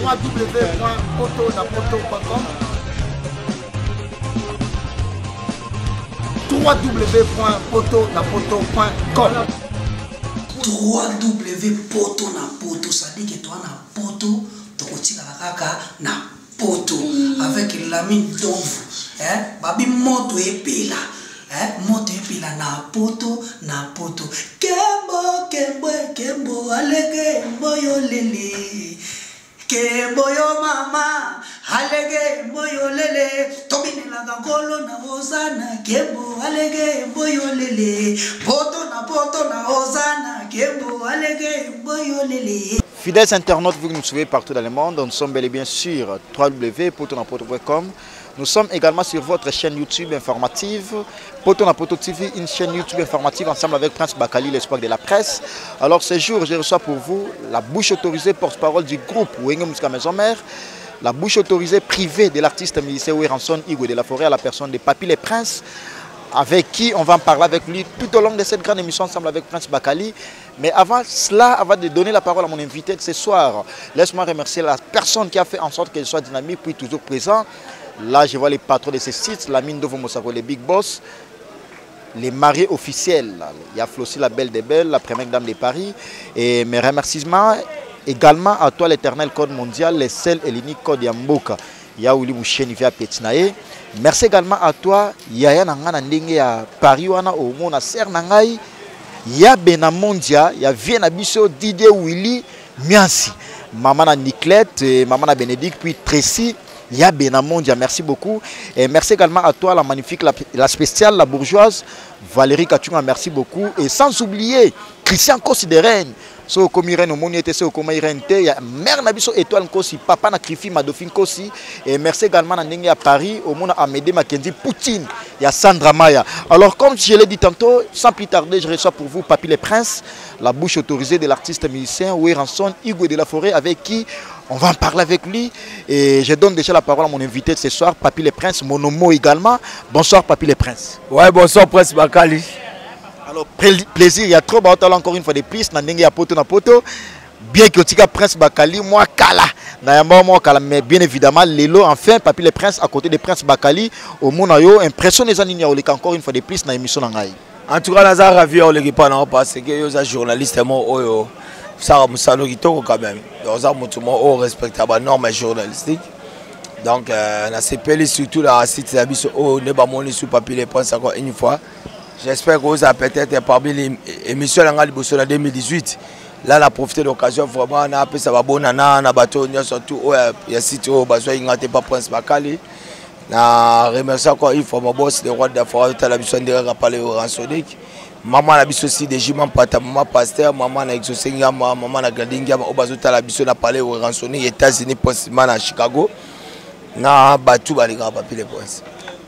www.potonapoto.com www.potonapoto.com www.potonapoto, ça dit que toi na poto, tokotika kaka na poto avec la mine d'ombre, babi moto epila, moto epila na poto kembo alege moyo lele, kembo yo mama alege moyo lele, tobine la gangolo na ozana kembo alege moyo lele, poto na ozana kembo alege moyo lele. Fidèles internautes, vous nous suivez partout dans le monde, nous sommes bel et bien sur www.potonapoto.com. Nous sommes également sur votre chaîne YouTube informative, Potonapoto TV, une chaîne YouTube informative ensemble avec Prince Bakali, l'espoir de la presse. Alors ce jour, je reçois pour vous la bouche autorisée porte-parole du groupe Wenge Musika Maison Mère, la bouche autorisée privée de l'artiste musicien Ouéranson Igwe de la Forêt à la personne de Papy le Prince, avec qui on va en parler avec lui tout au long de cette grande émission ensemble avec Prince Bakali. Mais avant cela, avant de donner la parole à mon invité de ce soir, laisse-moi remercier la personne qui a fait en sorte qu'elle soit dynamique puis toujours présent. Là, je vois les patrons de ces sites, la mine d'Ovo Mosako, les big boss, les mariés officiels. Il y a Flossi, la belle des belles, la première dame de Paris. Et mes remerciements également à toi, l'éternel code mondial, les seuls et l'unique code Yamboka. Yaouli Moucheni via Petinae. Merci également à toi, Yaya Nangana Ndenge à Paris, wana au Mona Ser Nangai, Ya Benamondia, Ya Viena Bisso, Didier Willy, Miansi, Maman Niclette, Maman Bénédicte, puis Tracy, Ya Benamondia, merci beaucoup. Et merci également à toi, la magnifique, la spéciale, la bourgeoise, Valérie Kachunga, merci beaucoup. Et sans oublier, Christian Considérène. So comme Irène au monde était so comme Irène te ya mère nabiso étoile kosi papa na Krifi Madofine kosi et merci également na ndenge à Paris au monde Amédée Mackenzie Poutine ya Sandra Maya. Alors comme je l'ai dit tantôt, sans plus tarder, je reçois pour vous Papy le Prince, la bouche autorisée de l'artiste musicien Ouéranson Igwe de la Forêt avec qui on va en parler avec lui et je donne déjà la parole à mon invité de ce soir, Papy le Prince, mon homo également. Bonsoir Papy le Prince. Ouais, bonsoir Prince Bakali. Alors, plaisir, il y a trop de encore une fois de plus. Bien que tu Prince Bakali, moi, Kala. Mais bien évidemment, Lelo, enfin, Papy le Prince, à côté de Prince Bakali, au monde, impressionne les années, encore une fois de plus dans l'émission. En tout cas, Nazar ravi, on ne pas parce que les journalistes sont ça quand même. On respecte les normes journalistiques. Donc, on a CPL surtout la site on ne pas sur Papy le Prince encore une fois. J'espère que vous avez peut-être parmi les émissions en 2018. Là, on a profité de l'occasion vraiment. On a appelé ça bon, on a bateau, surtout il y a site où il n'y a pas Prince Bakali. On a remercié encore une fois mon boss, le roi de la forêt, la mission de rappeler au rançonnique. Maman a bis aussi des juments, maman pasteur, maman a exaucé, maman a gardé, la mission a parlé au rançonnique, États-Unis, principalement à Chicago. On a battu les grands papiers les princes.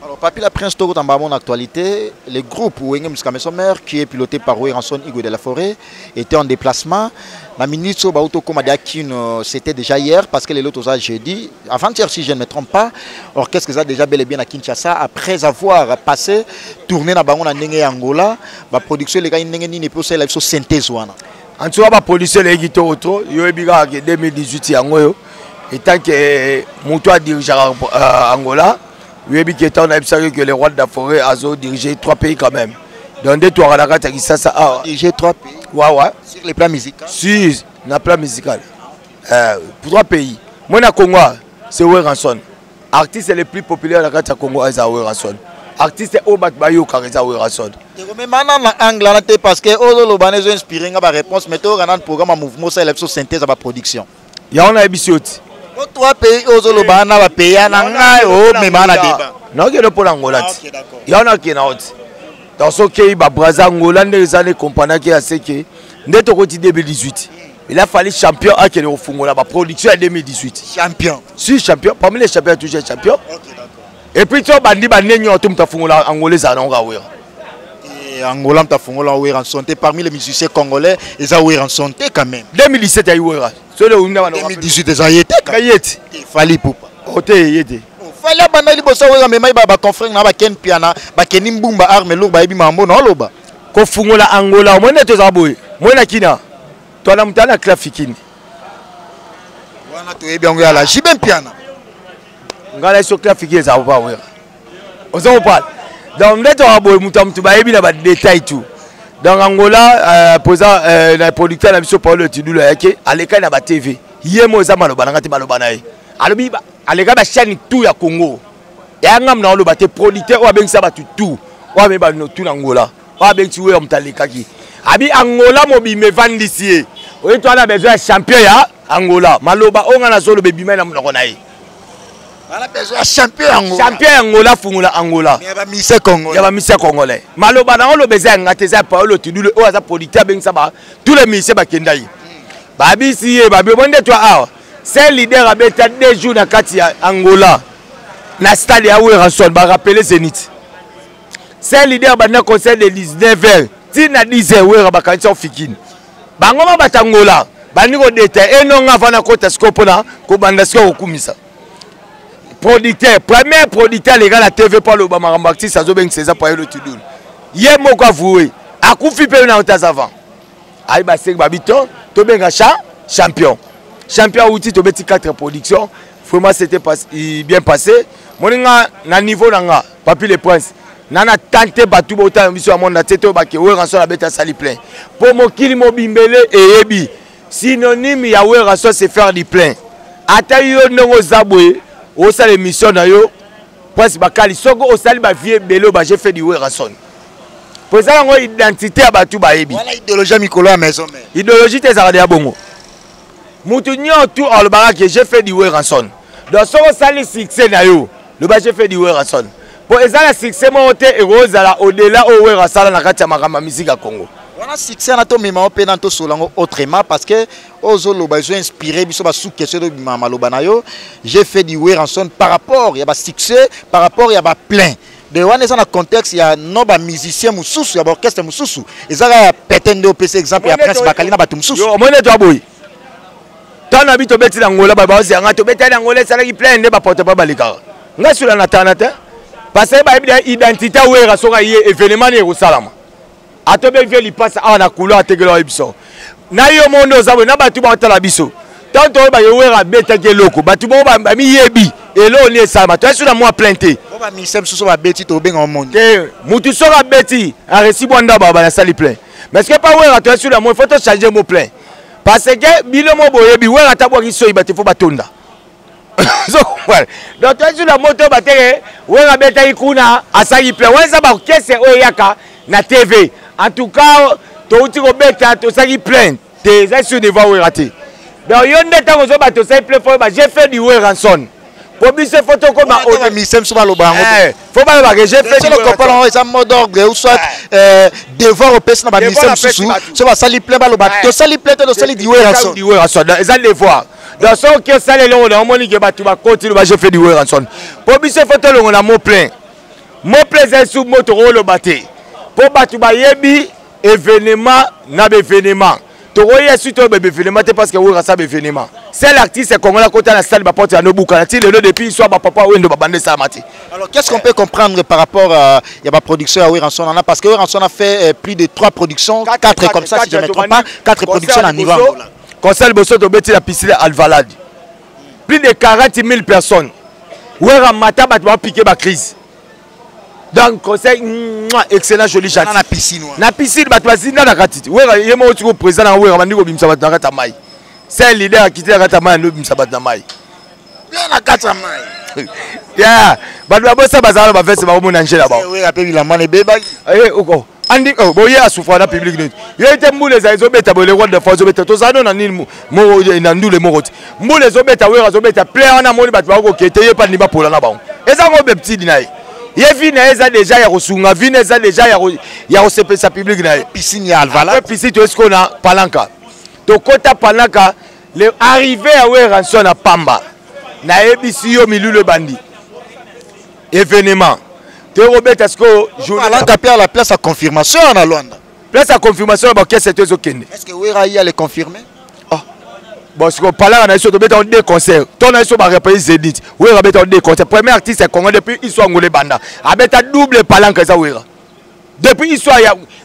Alors, Papy le Prince, tout en bas mon actualité, le groupe Wenge Musika Maison Mère, qui est piloté par Ouéranson Igwe de la Forêt, était en déplacement. La ministre Bauto Komadiakin, c'était déjà hier, parce que les autres ont jeudi, avant-hier si je ne me trompe pas. Alors, qu'est-ce que ça a déjà bel et bien à Kinshasa, après avoir passé, tourné dans Bangon en Angola, la production les gars n'est pas celle de synthèse. En tout cas, la production les gars autour, il y a eu 2018 et tant que Moutoua dirige Angola. Oui, on a observé que les rois de la forêt ont dirigé 3 pays quand même. Donc, des tours à la carte, ça a dirigé 3 pays. Ouais. Sur les plans musicaux. Si, dans le plan musical. Pour 3 pays. Moi, au Congo, c'est Ouéranson. Artiste le plus populaire de la carte Congo, c'est Ouéranson. Artiste Obat Bayo, c'est Ouéranson. Mais maintenant, en anglais, parce que les Libanais ont inspiré la réponse, mais on a un programme à mouvement, c'est la synthèse de la production. Il y a un émission. 3 pays aux Olobana va payer un mais mana débat. Non, il y a pas d'Angola. Il y en a qui sont dans ce pays, Brazza Angola, les années compagnie qui a séqué. Net au côté 2018. Il a fallu champion à quel au la production en 2018. Champion. Si champion, parmi les champions toujours champion. Et puis tu as bandi banenyo tout ta fungola angolais à l'ongaouir. Et Angola ta fungola ouir en santé parmi les musiciens congolais, ils ont ouir en santé quand même. 2017 il y a ouir. 2018 ils ont été. Il fallait pour pas. Oté yété. Fallait banali bossa ouir mais mai ba confrère na ba ken piana, ba ken mbumba arme lourd ba ebi mambo na loba. Ko fungola Angola, moi neto zaboy. Moi na kina. Toi na mutana klafikini. wana to ebi yango ya la Jibem Piana ngala so clair fiki za pas wera ozo pas donc ndeto aboy mutu ba yebi na ba détail tout donc Angola posant na producteur na biso Paulo Tidulu yake aleka na ba TV yemo za maloba ngati maloba na ye alobi ba aleka ba chaîne tout ya Congo ya ngam na lo ba te producteur o abengisa ba tout o me ba no tout na Angola o abengisi we omtaleka ki abi Angola mobi me vandisi o to ana besoin champion ya Angola maloba o ngana solo bebi na monoko na ye ala besoin champion Angola champion Angola fungula Angola ya ba mise Congo ya ba mise congolais maloba na lo besoin ngate za Paulo Tidulu o za producteur bengisa ba tous les mise ba kenda yi babi siye babi bonde toi awa c'est leader abeta 2 jours na kati ya Angola na stade ya Weranson ba rappeler Zenit c'est leader ba na conseil de 19h tina 10h wera ba kanisa ofikini bangoma batangola baniko deta enonga vana kota skopona ko banda sko okumisa producteur premier producteur les gars la TV par le Bamarambaxi ça zo beng César Paulo Tidulu ye moko avoué akufi pe na otazava ay ba sek babito to benga champion outil to beti 4 productions vraiment c'était bien passé moninga na niveau nanga papi le prince nana tante batu bota biso ya monde na teto ba ke Weranson na beta sali plein pour mokili mobimbele et yebi synonyme ya Weranson c'est faire du plein ata yo ndongo zabwe o sala émission na yo prince bakali soko o sali ba vie belo ba j'ai fait du Weranson pour ça ngo identité ya batu ba yebi voilà idéologie mikolo à maison mais idéologie te zakade ya bongo mutu nyotu olobaka que j'ai fait du Weranson donc soko sali succès na yo le ba j'ai fait du Weranson pour ezala succès monte et rozala au-delà au Weranson na kati ya makamba musique ya Congo wana succès na to mema pe na to solango autrement parce que ozo loba zo inspiré biso ba sous question de mama loba na yo j'ai fait du Weranson par rapport ya ba succès par rapport ya ba plein de wana ça na contexte ya no ba musicien mususu ya ba orchestre mususu ezaka ya petende au PC exemple ya Prince Bakali na batu mususu yo mone to boy tana bito beti na Angola ba osi anga to beti na Angola sala ki plein de ba porte pas balika nga sula na tana te parce que ba identité Weranson ka ye événement ni Yerusalem atobe vie li passe a na couloir ategelo ebiso na yo mondo zabwe na batu ba tala biso tanto ba yowera beta ke loko batu bo ba mi yebi elo ni esama to esuna mo planté o ba mi sem suso ba beti to benga monde ke mutu so ba beti a resi bonda ba na sali plein mais que pas wera to esuna mo faut changer mo plein parce que bilo mo boyebi wera tabwa kiso ibate fo batonda so voilà donc to esuna moto bateke wera beta ikuna asali plein wenza ba kese o yaka na TV en tout cas to uti ko beta to sali plein te ça devant weraté donc yo ndeta ko so ba to sali plein fo ba j'ai fait du Weranson pour bise photo comme on mi sem so ba lo bango faut pas ba que j'ai fait le comprendre ça mot d'ordre ou soit devoir au pèse na ba mi sem susu so ba sali plein ba lo ba to sali plein to sali du Weranson ils ont devoir donc so que ça les longs on moni que ba tu ba continue ba j'ai fait du Weranson pour bise photo le on a mot plein c'est sous moto le baté pour batu ba yebi événement na événement to roye suite au événement parce que Weranson événement c'est l'artiste congolais côté la salle ba porte ya nobuka na ti le depuis soit ba papa wendo ba bande ça mati. Alors qu'est-ce qu'on peut comprendre par rapport à ya ba production à Weranson parce que Weranson a fait plus de 3 productions 4 comme ça si je ne me trompe pas 4 productions à niveau Angola. Conseil Bosso to beti la piscine Alvalade plus de 40 000 personnes Weranson mata ba piquer ba crise. Donc conseil excellent joli gentil na piscine ba twazina na katiti wera yemo uti ko président na wera bandiko bimsa ba na mai c'est leader qui t'a katama no bimsa ba na mai bien na kata mai ya ba do bossa bazalo ba vese ba mona njela ba wera pe bilamane beba uko andi boye asufa na public net yete mbule za zo beta bo le roi de force zo beta to za no na nini mo na ndule mo roti mbule zo beta wera zo beta player na moni ba ko kete ye pa ni ba pola na ba eza ngo be petit dinaye ye vina eza déjà ya kosunga vina eza déjà ya kosepesa public na ye piscine ya Alvalade piscine to esko na Palanka to kota Palanka le arrivé à Weranson na Pamba na ebisi yo milule bandi événement to robeta esko Palanka pe à la place à confirmation na Luanda place à confirmation ba kese to ezokende est-ce que Wera y a le confirmer bon ce qu'on parle on a sur deux concerts ton a sur ba reprise Zedit Wera beta deux concerts premier artiste congolais depuis ils sont angolais banda abeta double Palanka za Wera depuis ils sont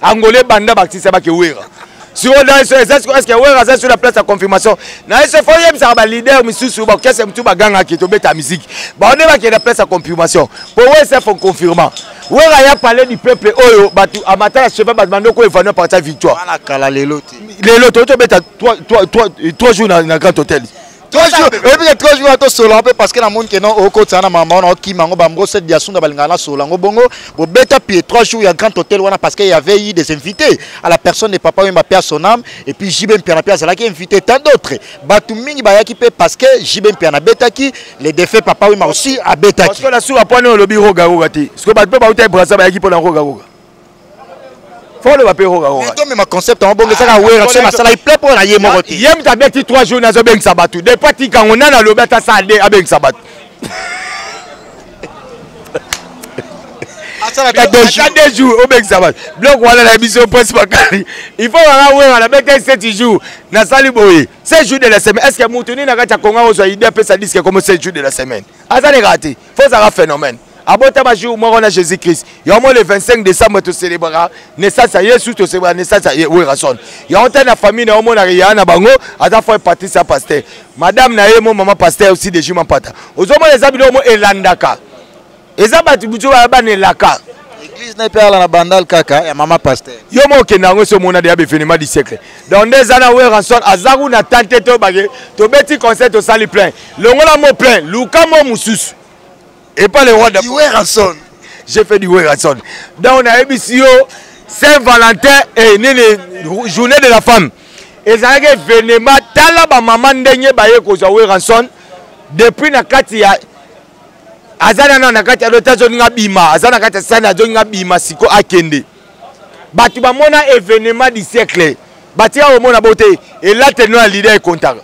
angolais banda ba artiste ba ke Wera sur est-ce que ouais raza sur la place de confirmation na ce faut yem ça ba leader misusu ba kese mtu ba ganga ki to beta musique ba on est ba qui la place de confirmation pour ouais ça faut confirmant ouais ya parler du peuple oyo batu amata la chef ba demander ko évanouir par ta victoire wana kala lelo to beta 3 jours na grand hôtel 3 jours et puis 3 jours to solo un peu parce que na monde que non au côté na maman on ki mango bambo cette biasunda balingana solo ngo bongo bo beta pied 3 jours ya grand hôtel wana parce qu'il y avait eu des invités à la personne de papa Wemba Pia son âme et puis Jibem Pia na Pia zala qui invité tant d'autres batu mingi ba yaki pe parce que Jibem Pia na beta ki les défaits papa Wemba aussi a beta parce que la sous apone le bureau garoga ti parce que ba pe ba uta brasa ba yaki pour la roga faut le papier roga roga mais ma concept en bongo ça ka wera ça na sala il plaît pour na ye moko ti yem ta beti 3 jours na zo beng sabatu de pati kan on na lo beta sa de abeng sabatu ça na 2 jours au beng sabatu bloc wala la mission principal il faut la wera la beta 7 jours na sali boye 7 jours de la semaine est-ce que mutuni na kata konga ozo idée pe ça disque comme 7 jours de la semaine asa ne raté faut ça un phénomène. Abota ba jour mort na Jésus-Christ. Il y a le 25 décembre tu célébreras naissance à Jésus, tu célébreras naissance à Werason. Il y a une famille na omo na ya na bango, ata foi partir sa pasteur. Madame na yemo maman pasteur aussi de jument pata. Ozomo les abili omo elandaka. Ezaba tibutu ba ne laka. L'église n'est pas là na bandal kaka ya maman pasteur. Yo mo kenango so mona de événement du siècle. Dans des années Werason azaru na tante to bagé, to beti concert au sali plein. Longola mo plein, luka mo mususu. Et pas les rois de Werason. J'ai fait du Werason. Donc on a émission Saint-Valentin et journée de la femme. Et ça a été événement talaba maman ndenye baye ko za Werason depuis na kati ya azana na kati ya lotazo nga bima azana kati sana zo nga bima siko akende. Batu ba mona événement du siècle. Bati ya mona bote et là tenons un leader compteur.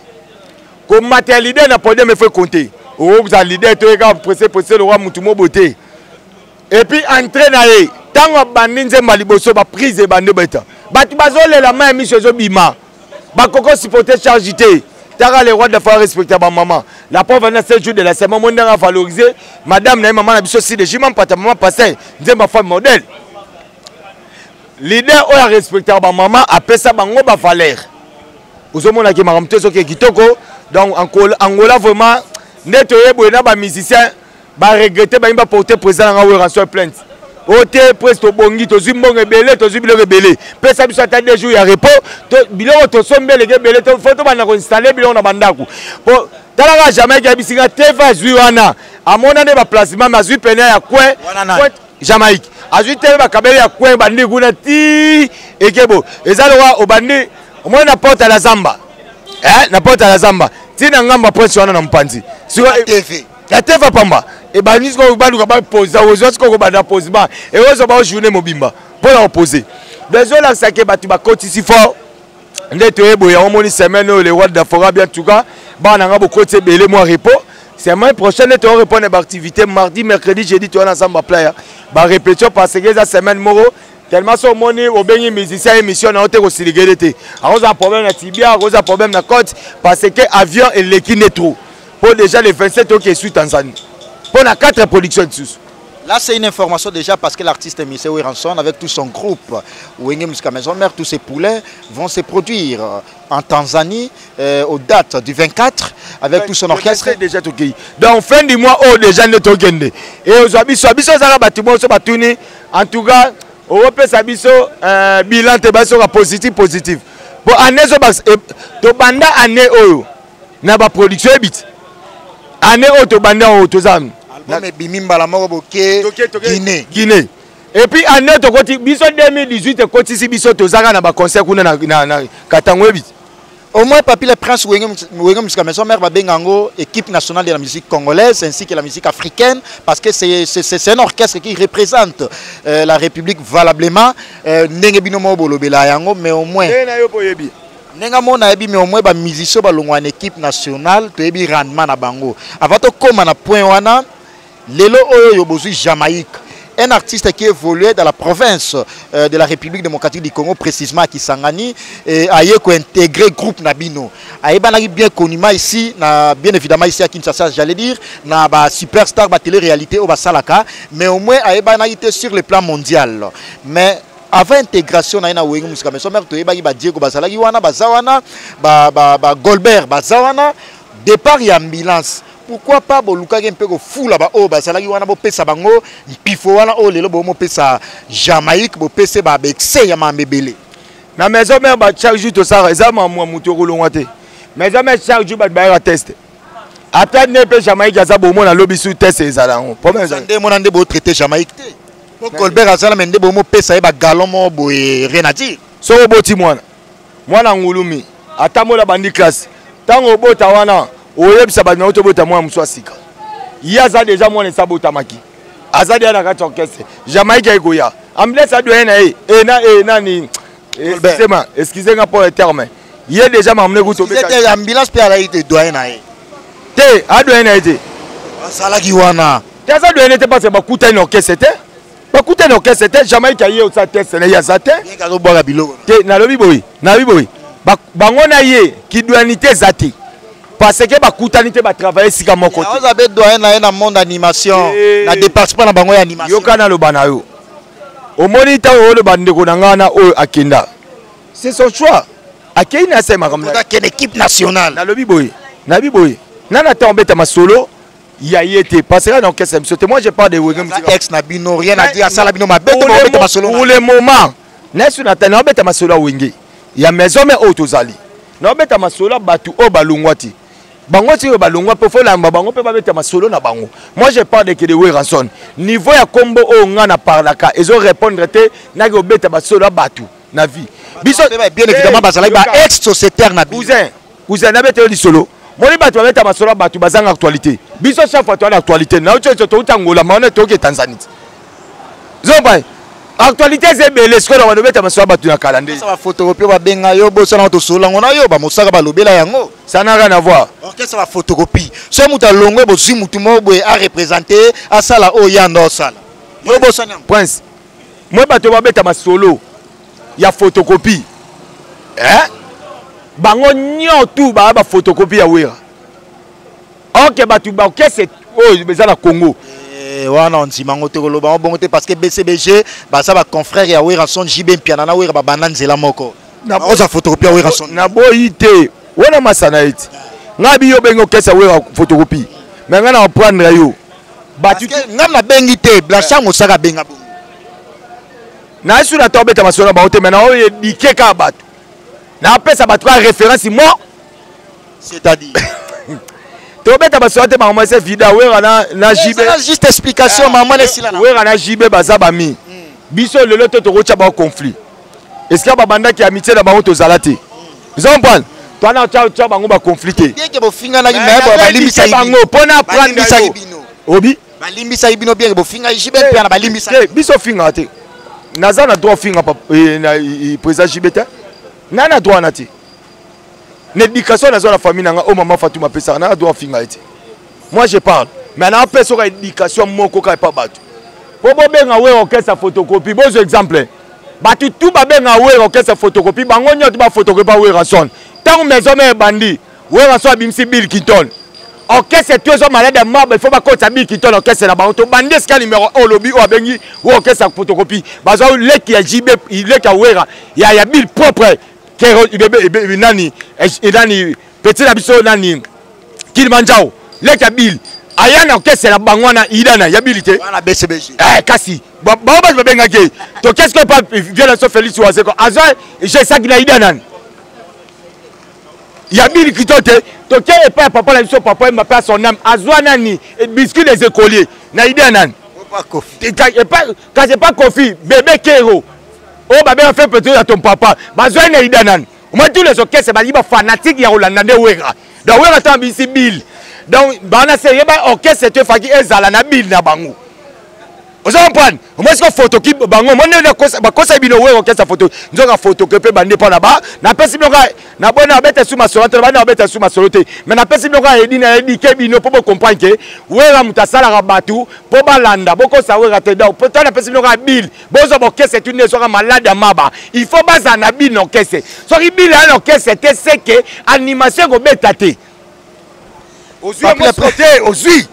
Comme matérialité na podium me fait compter. Oh, vous avez l'idée de presser le roi Moutumo Beauté. Et puis, entrer dans les temps où bandinze maliboso ba prise de bande beta. Batu bazole la main mise sur bima. Ba koko supporter chargité. Tara les rois de faire respecter ba maman. La pauvre na 7 jours de la semaine monde a valorisé. Madame na maman na biso si de jimam pata maman passé. Nzemba femme modèle. L'idée o ya respecter ba maman après ça bango ba valeur. Ozomona ki maramte so ke kitoko. Donc Angola vraiment neto yebo na ba musicien ba regretter ba imba porter président na Werason plainte ote presque bongi to zimbongo ebele to zibilo ebele pesa biso ata 2 jours ya repos to biloko to sombele ebele to photo bana ko installer biloko na bandaku po talaka jamais ya bisinga teva zui wana amona ne ba placement ma zui pena ya kwe Jamaïque azui teva ba kabele ya kwe bandi kuna ti ekebo ezalo wa obandi omona porte la zamba na porte la zamba tina ngamba prince wana na mpanzi sur TV ya TV pamba e banis ko baluka ba poser ozo ko ba da pose ba e ozo ba journée mobimba pour la opposer besoin la sake batu ba kotisi fort ndeto ebo ya omoni semaine le roi de fora bien tout cas ba na ngabo kote belé moi repos semaine prochaine tu répondre ba activité mardi mercredi jeudi tu on ensemble playa ba répétition parce que ça semaine moro tellement so moni obengi musicien émission na ote ko siligete a oza problème na tibia a oza problème na côte parce que avion et l'équipe trop pour déjà les 27 qui est sur Tanzanie pour la 4 productions tous. Là c'est une information déjà parce que l'artiste Missé Werason avec tout son groupe Wenge Musica Maison Mère, tous ces poulets vont se produire en Tanzanie aux dates du 24 avec tout son orchestre. Déjà tout qui. Donc fin du mois oh déjà ne tokende et aujourd'hui biso za bâtiment so batuni en tout cas Europe sabiso bilan te baso positif pour année so bas to banda année oyo na ba production ebit année oyo to banda oyo to zam album bimimba la moko boké Guinée et puis année to koti biso 2018 koti si biso to zanga na ba concert kuna na Katango ebit au moins Papi le Prince Wenge Musica Maison Mère Babengango équipe nationale de la musique congolaise ainsi que la musique africaine parce que c'est un orchestre qui représente la République valablement ndenge bino mo bolobela yango mais au moins nenga mona ebi mais au moins ba musicien ba longwa en équipe nationale to ebi rendement na bango avant to koma na point wana lelo oyo yobozu Jamaïque un artiste qui évoluait dans la province de la République démocratique du Congo, précisément à Kisangani, et a intégré groupe Nabino. A bien connu ici, bien évidemment ici à Kinshasa, j'allais dire, na ba superstar, ba télé-réalité au Basalaka, mais au moins a été sur le plan mondial. Mais avant intégration na Wenge Musica Maison Mère to yebaki ba Diego bazalaki wana bazawana ba Golbert bazawana départ ya ambulance. Pourquoi pas bolukaki un peu ko fula ba o bazalaki wana bo pesa bango pifo wana o lelo bo mo pesa Jamaïque bo pesa ba bexe ya mambebele. Na Maison Mère ba chaque jour to ça ezama moi muto ko longwate. Maison Mère chaque jour ba test. Après ne pe Jamaïque za bo mo na lobby sous test ezalango. Problème ça ndé mo na ndé bo traiter Jamaïque té. Pour Colbert azala mende bo mo pesa ba galon mo bo rien à dire. So boti mwana. Mwana ngulumi. Atamo la bandi classe. Tango bota wana oyebisa ba na otobota mwana muswasika. Yaza déjà mwana sabota maki. Azadi ana ka orchestre. Jamaïque ekoya. Ambulance a doyen na ni excusez-moi pour le terme. Il est déjà m'amené vous tomber. C'était ambulance pe ala ite doyen na e. Te a doyen na ite. Asala ki wana. Kaza doyen n'était pas ba kuta une orchestre c'était. Ba kuta une orchestre c'était Jamaïque a yé au sa test na ya sa te. Bien ka zo boka biloko. Te na lobi boy. Na lobi boy. Bango na yé ki doyenité zati. Parce que ba kutanité ba travailler sika mon côté. Vous avez doyen na na monde animation, na département na bango ya animation. Yo kana lo bana yo. Au monita o le bande ko ngana o akenda. C'est son choix. Akena c'est ma comme une équipe nationale. Na lobi boy. Na bi boy. Nana tombé ta solo. Il a été parce que dans qu'est-ce que moi je parle de Wenge Musica. Ex na bino rien à dire à sala bino ma bête tombé ta solo. Pour le moment. Nesu na tena obeta masolo Wenge. Ya maison mais autozali. Na obeta masolo batu o balungwati. Bango ti balungwa pe fola bango pe ba beta masolo na bango. Moi je parle de que de Weranson. Niveau ya combo o ngana parlaka. Ils ont répondre te na go beta masolo batu na vie. Biso bien évidemment bazala ba ex sociétaire na cousin na beta di solo. Moni batu beta masolo batu bazanga actualité. Biso chaque fois to na actualité. Na ocho to utangola maone to ke Tanzanie. Zomba actualité c'est belé ce que on beta masolo batu na calendrier. Ça va photocopie ba benga yo bosa na to solo ngona yo ba mosaka ba lobela yango. Ça n'a rien à voir. Orchestre va photocopie. Ce muta longwe bo zi mutu mo boy a représenter à sala o yando sala. Yo bosa nyam. Prince. Moi bato ba beta masolo. Ya photocopie. Bango nyo tout ba photocopie ya wera. OK batu ba orchestre o bezala Congo. Wana on simango te koloba on bongote parce que BCBG ba ça ba confrère ya Weranson JB Piana na wera ba bananzela moko. Na oza photocopie ya Weranson. Na boyite. Wana masana iti. Ngabi yo bengo kesa wera photocopie. Mais ngana on prendre yo. Batu ngam na bengi te Blanchard Mosaka benga bo. Na esu na tobeta masolo ba ote maintenant o dikeka batu. Na pesa batu ka référence moi. C'est-à-dire tobeta masolo te ba moi c'est vida wera na JB. C'est juste explication maman les sila. Wera na JB baza ba mi. Biso lelo to rocha ba conflit. Est-ce que ba banda ki amitié na ba to zalate. Vous comprenez? Toi na tcha bango ba conflité. Bien que bo finga na mais ba limbisa bango pona prendre obi ba limbisa ibino bien que bo finga JB Piana ba limbisa. Biso finga te. Naza na droit finga na président JB te. Nana droit na te. L'éducation dans la famille nanga o maman Fatouma pesa na droit finga ete. Moi je parle. Mais na pesa ka éducation moko ka pa batu. Po bo benga we orchestre photocopie. Bon exemple. Batu tout ba benga we orchestre photocopie. Bango nyot ba photocopie ba we rason. Tant maison mais bandi. We rason bimsi Bill Clinton. Orchestre toujours malade mort, il faut pas qu'on s'habille qui tourne orchestre là-bas. On bandé ce numéro 1 lobby ou abengi ou orchestre photocopie. Bazo le qui a JB, il est kawera. Il y a Bill propre. Kero nani nani petit abiso nani Kilimanjaro. Le qui a Bill. Aya na orchestre là bangwana idana ya bilité. Wana BCBG. Kasi. Ba ba benga ke. To qu'est-ce que pas violence Félix Ouazeko. Azo j'ai ça qui na idana. Il y a Bill qui tote. To quel pas papa la mission papa m'a pas son âme. Azwana ni biscuit des écoliers. Na idée nan. Pas Kofi. Quand c'est pas Kofi, bébé Kero. Oh bah bien fait peut-être à ton papa. Bazwa na idée nan. Moi tous les orchestres ba liba fanatique ya Rolanda de Wera. Donc Wera tant bisi Bill. Donc bana c'est yeba orchestre te faki ezala na Bill na bango. Vous comprenez? Moi est-ce que photo qui bango moi ne kosa bino we orchestre photo nzoka photo que pe bande pa na ba na pesi bino na bona beta sous ma solote na beta sous ma solote mais na pesi bino ka edi na edi ke bino pour comprendre que we ra mutasala ka batu po balanda boko sa we ra te da po na pesi bino ka Bill bozo orchestre tu ne soka malade maba il faut baza na Bill orchestre so ki Bill na orchestre te c'est que animation go beta te ozui mo côté ozui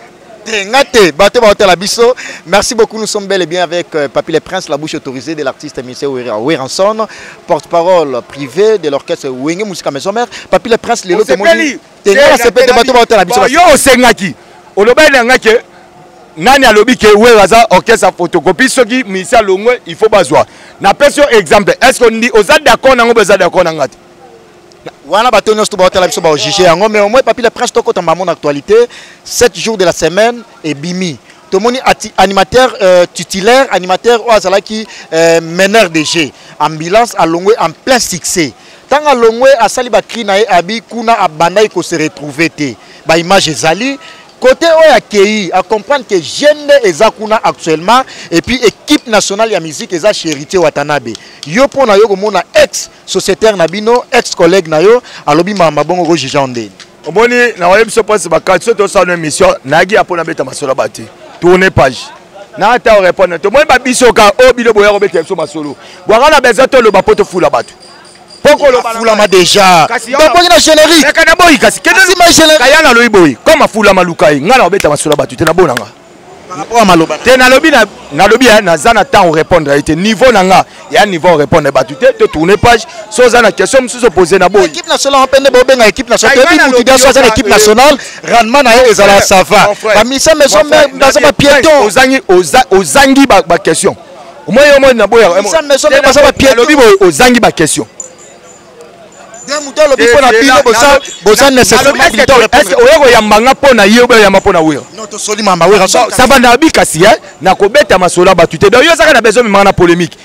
Merci beaucoup, nous sommes bel et bien avec Papy le Prince, la bouche autorisée de l'artiste émissé Weranson, porte-parole privé de l'orchestre Wenge Musica Maison Mère. Papy le Prince, les lots nani alobi ke weraza orchestre photocopie soki misa longwe il faut bazwa na pression exemple est-ce qu'on dit aux d'accord nango beza d'accord nangati wana bato nyonso ba hôtel biso ba juger yango mais au moins Papy le Prince toko tamba mon actualité 7 jours de la semaine et bimi tomoni animateur titulaire animateur o azalaki meneur de jeu ambulance à longwe en plein succès tant à longwe asali ba cri na abi kuna abandai ko se retrouver te ba image ezali côté OAKI, à comprendre que jeune Ezakuna actuellement et puis équipe nationale de musique Eza Chérité Watanabe. Yo pour na yo komona ex sociétaire nabino, ex collègue na yo, alobi mama bongo ko jijande. Omoni na web so passe ba carte to sa émission nagi apona beta masolo bati. Tourner page. Na ta répondre. To moi ba biso ka o bilo boya ko beta so masolo. Boira na besoin to le ba poto fula batu. Fulama déjà. Donc on a générique. Mais kana boy kasi. Kasi ma générique. Kaya na loiboy. Comme fulama lukai. Ngala obeta masolo batu te na bonanga. Par rapport à maloba. Te na lobi na zana temps répondre été niveau nanga. Ya niveau répondre batu te tourner page. So zana question se poser na boy. Équipe nationale on peine bobenga équipe nationale. Et puis pour dire ça l'équipe nationale, rendement na ezala ça va. Ba misa maison même dans un piéton. Ozangi ba question. Moi yo na boya. Misa maison même dans un piéton. Lobi ozangi ba question. Est-ce que yambanga pona yeba yamba pona wira non to soli mamba wira ça va na bikasi na kobeta masola batute donc yo saka na besoin memanga na polémique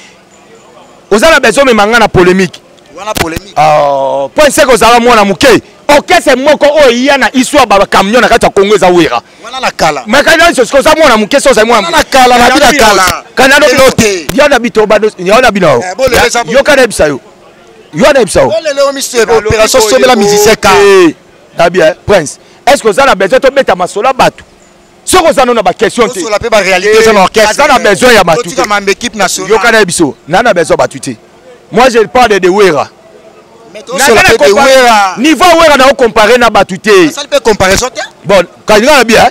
ozala besoin memanga na polémique wana polémique point c'est que ça mwana muke orchestre moko o iya na histoire ba camion na kati ya Congo eza wira wana la kala mais quand c'est que ça mwana muke so ça mwana na kala na bina kala kana lote ya na bito bado ya na bino yo kana bisa yo Yoana Ibsao. Opération sauver la musicien car. Bien, Prince. Est-ce que vous avez besoin de mettre ma sola battu? Ce que vous avez question. Sur la paix réalité c'est l'orchestre. Vous avez besoin de battu. Tu as équipe nationale. Yoana Ibsao. Nana besoin de battu. Moi je parle de Wera. Niveau Wera n'a comparé na battu. Ça peut comparer ça. Bon, quand il a bien,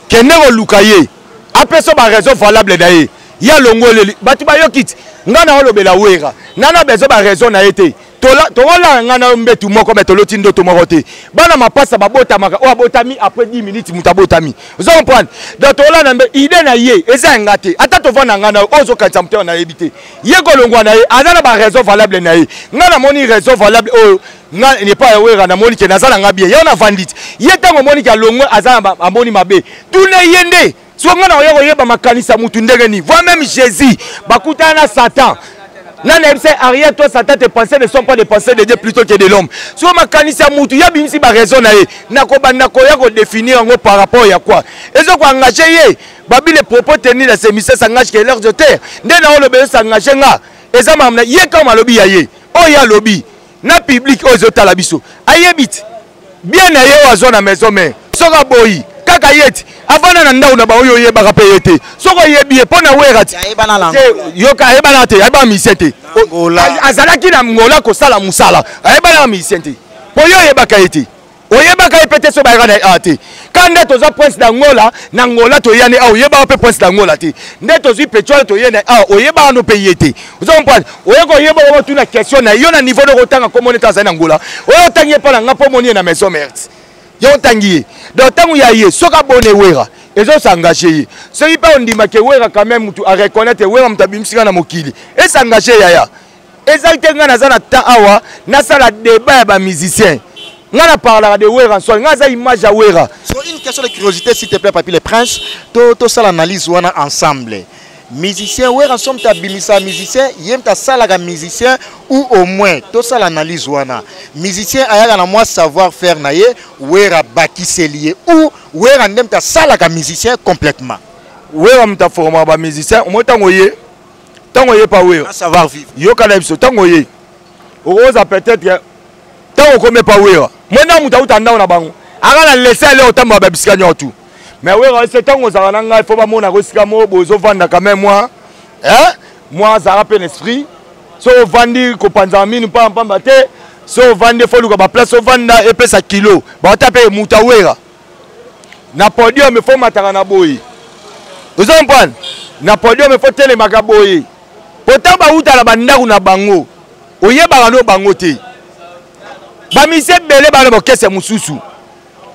Kenero Lukaye. Après ça, ma raison valable d'ailleurs. Il y a l'ongole. Battu ba yokit. Ngana olobela Wera. Nana besoin de raison na été. Tola ngana mbetu moko metoloti ndo to morote bana mapasa babota maka o abotami après 10 minutes mutabotami vous comprenez donc tola na idée na ye eza ngate ata to vana ngana ozo kanisa mte na ebité ye kolongwa na ye azana ba raison valable na ye ngana moni raison valable o nga n'est pas wera na moni ke nazala ngabie ye na vandit ye tango moni ka longwa azana amoni mabe tune yende so ngana oyeko yeba makanisa mutu ndenge ni voit même Jésus bakutana Satan. Non, arrière toi, Satan, tes pensées ne sont pas des pensées de Dieu plutôt que de l'homme. Si on m'a canissé à Moutou, il y a bien si ma raison à définir par rapport à quoi. Et ce qu'on engagé, Babi les propos tenus dans ces messieurs s'engagent que leur de terre. Dès que le bébé s'engage, et ça m'a amené, comme un lobby, oh, il y a lobby, na public, aux autres à la biso. Aïe, bit, bien aïe, aux zones à maison, mais, sera boy. Kakayet avant na ndao na ba oyo ye ba kapeyete soko yebi e pona werati yo ka ebana te eba misete azalaki na ngola ko sala musala ebana misete po yo yeba kayete oyeba kayepete so ba na ate kande toza prince na ngola to yane a oyeba pe prince na ngola te nde tozi petrol to yene a oyeba no payete vous comprenez oyeko yeba o tuna question na yo na niveau de rotanga comme on est dans ngola oyo tangie pa na ngapo moni na maison mère yo tangiye donc tangu ya ye soka bonne wera ezo s'engager ce qui pas on dit que wera quand même tu à reconnaître wera mtabimsika na mokili et s'engager yaya ezalite ngana za na ta awa na sala débat ya ba musicien ngana parla de wera so ngaza image ya wera so une question de curiosité s'il te plaît Papy le Prince to sala analyse wana ensemble musicien ouais ensemble ta bimisa musicien yem ta salaga musicien ou au moins to ça l'analyse wana musicien aya na moi savoir faire na ye wera bakise lié ou wera ndem ta salaga musicien complètement wera mta forma ba musicien au moins tango ye pas wera savoir vivre yo kana biso tango ye oza peut-être tango comme pas wera moi na muta utanda na bango ara na laisser aller autant ba bisika nyotu. Mais oui, c'est tant que ça il faut pas mon arroscamo, bozo vendre quand même moi. Hein? Moi, ça rappelle l'esprit. So vendre kopanzami nous pas en pambate. So vendre faut le place so vendre et pesa kilo. Ba taper mutawera. na podium il faut mataka na boye. Vous comprenez? Na podium il faut telemaka boye. Pourtant ba uta la bandaku na bango. Oyeba no bango te. Ba mise belé ba no kese mususu.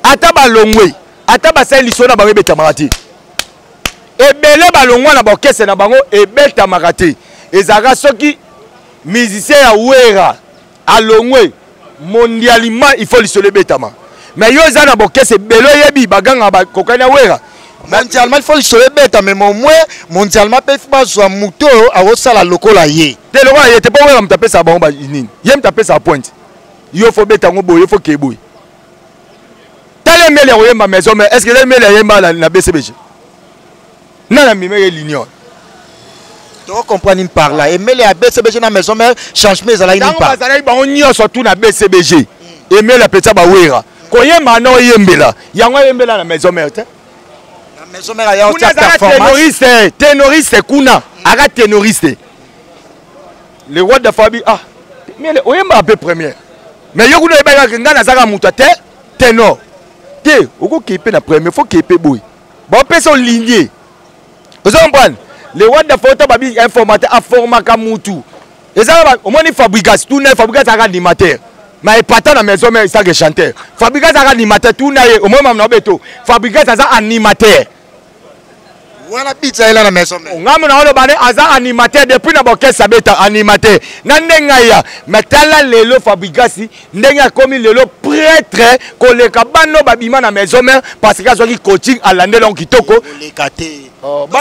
Ata ba longwe, ata ba sai lisona ba beta marati. E belé ba longwa na ba kese na bango e beta marati. Ezaka soki musicien ya wera a longwe mondialement il faut lisole betama. Mais yo za na ba kese belo yebi baganga ba kokanya wera. Mondialement il faut lisole beta mais au moins mondialement peut pas zo muto a osala lokola ye. Te lokola ye te pas wera mtape sa bango ba nini. Ye mtape sa point. Yo faut beta ngo boye, faut keboy. Telle mele oye ma maison mais est-ce que les mele yemba na BCBG? Non la mime l'union. Tu comprends par là. Et mele à BCBG na maison mais changement za la ni pas. Dans ba on nyo surtout na BCBG. Et mele peta ba wera. Ko yemba na yembela. Yango yembela na maison mère te. Na maison mère ya autre performance. Ténoriste kuna, ara ténoriste. Le roi de Fabi mele oyemba à peu première. Mais yo kuna yeba nga na zaka muta te ténor. Te, oko kepe na premier, faut kepe boy. Bon, personne lignée. Vous comprenez? Les rois de photo babi informateur à format kamutu. Et ça au moins fabrication, tout n'est fabrication animateur. Mais pas tant la maison mais ça que chanteur. Fabrication animateur tout n'est au moins mamna beto. Fabrication ça animateur. Voilà pizza est là la maison mais. On a mon bane aza animateur depuis na boké sabeta animateur. Na ndenga ya metala lelo fabrication ndenga comme lelo prêtre ko le kabano babima na maison mais parce que azoki coaching à l'année long kitoko les katé.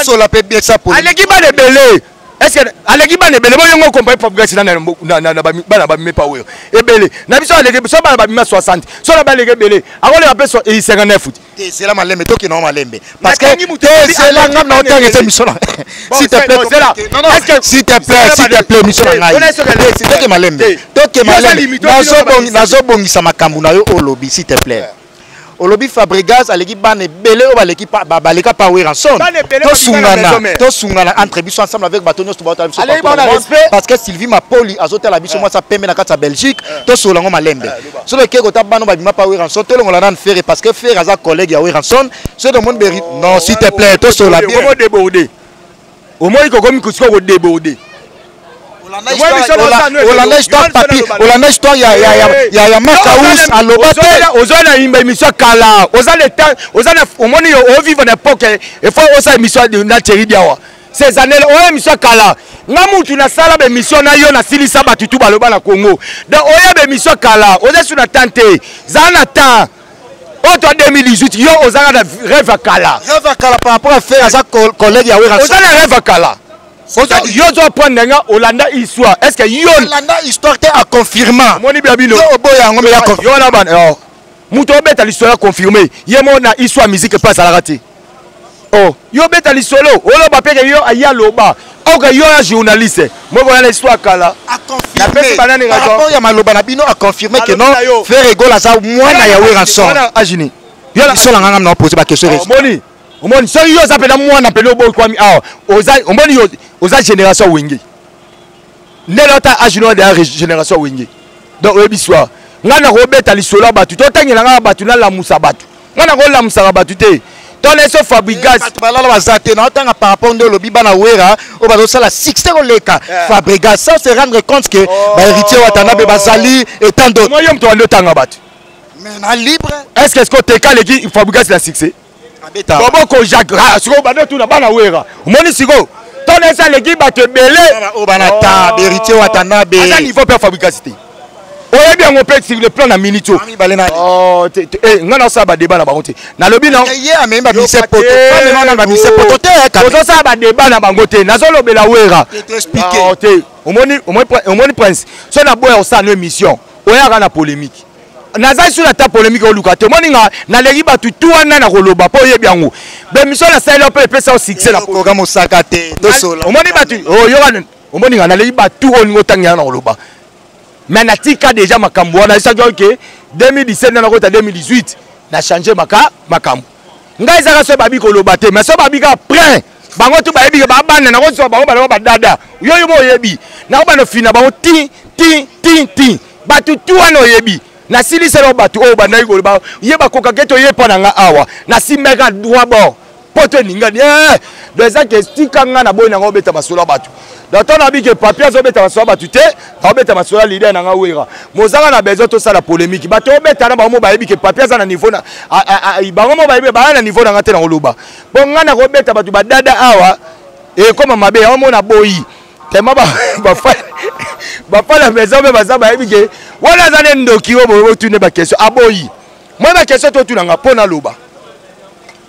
So la peut bien ça pour. Aleki ba de belé. Est-ce que aleki ba de belé bo yongo compagnie fabrication na ba me power. E belé. Na biso aleki so ba 60. So na ba leki belé. Avant le rappel so 59 foot. C'est là malembe to qui non malembe. Parce que c'est là ngam na autant que mission là. S'il te plaît. Non non. S'il te plaît mission là. C'est que malembe. To que malembe. Nazo bongisa makambu na yo olobi s'il te plaît. Olobi Fabregas aleki bane belé o baleki pa baleka power ensemble. To sungana entre biso ensemble avec Batonio Stubata biso. Parce que Sylvie Mapoli azote la biso moi ça pembe na kata Belgique. To solango malembe. So le keko ta bano babima power ensemble to longo la nan faire parce que faire aza collègue ya ensemble. So de monde mérite. Non s'il te plaît to sola bien. Comment déborder? Au moins il ko comme ko déborder. Olanda histoire papi, Olanda histoire ya Makaous à Lobate. Ozana imba émission kala. Ozana le temps, ozana au moins on vit une époque il faut osa émission de Nateri Diawa. Ces années on émission kala. Ngamutu na sala be émission na yo na silisa batutu baloba na Congo. Donc oya be émission kala. Oza sur na tante. Zana ta. Autre 2018 yo ozana rêve kala. Rêve kala par rapport à faire ça collègue ya Wera. Ozana rêve kala. Yo dois prendre nga Olanda histoire. Est-ce que yo Olanda histoire te a confirmé. Moni biabino. Yo boya ngombe ya confirmé. Yo na ban. Muto beta l'histoire confirmé. Yemo na histoire musique passe à la raté. Oh, yo beta l'histoire. Olo ba pe yo aya loba. Ok yo un journaliste. Moi voilà l'histoire kala. A confirmé. Par rapport ya maloba na bino a confirmé que non faire égol à ça mwana ya Wera son. Ajini. Yo la so la ngam na poser ba question. Moni. Omoni so yo za pena mwana pelo boy kwami oza omoni yo oza génération wenge nelota ajino de génération wenge donc oyebi soir ngana ko beta lisolo batu to tangela nga batu na la musa batu ngana ko la musa batu te to leso Fabregas balala bazate na tanga par rapport ndo lobi bana Wera o bazo sala 60 koleka Fabregas sans se rendre compte que ba héritier watanabe bazali et tant d'autres moi yom to ando tanga batu mais na libre est-ce que te ka leki Fabregas la succès bobo ko Jacques siko bana tu na bana Wera omoni siko ton esa leki bato belé o bana ta héritier watanabe à niveau per Fabregas oye bien on peut sur le plan na minito oh ngana sa ba débat na bango te na lobi non ye amemba mise poto pas na mise poto te ozo sa ba débat na bango te nazo lobela Wera expliquer te omoni prince so na boya osa no émission oya na polémique naza sur la ta polémique au luka te moninga na legi batu tu wana na koloba po ye biango be mission na sala pe pesa au succès na programme osaka te to sola omoni batu oh yo omoninga na legi batu oningo tanga na koloba mais na tika déjà makambo wana ça que 2017 na kota 2018 na changer makambo ngai za so babi koloba te mais so babi ka prêt bango tu ba yebi ba bana na ko so bango ba dada yo mo yebi na ko ba no fina bango ti batu tu wana yebi na siliselo batu o bandai ko ba yeba koka keto yepa na nga awa na simeka droit bord poto ninga deux ans que stika nga na boy na ngo beta masolo batu dans ton habit que papier zo beta masolo batu te ka beta masolo leader na nga wera mozanga na besoin to sala polémique bato beta na ba mo ba yebi que papier za na niveau na ba mo ba yebi ba na niveau na nga te na loba bon nga na ko beta batu ba dada awa et comme mabe ya mo na boy tellement ba fa la maison be baza ba yebi que wala za ne ndoki wo bo tune ba question aboyi moi ma question to tunanga pona loba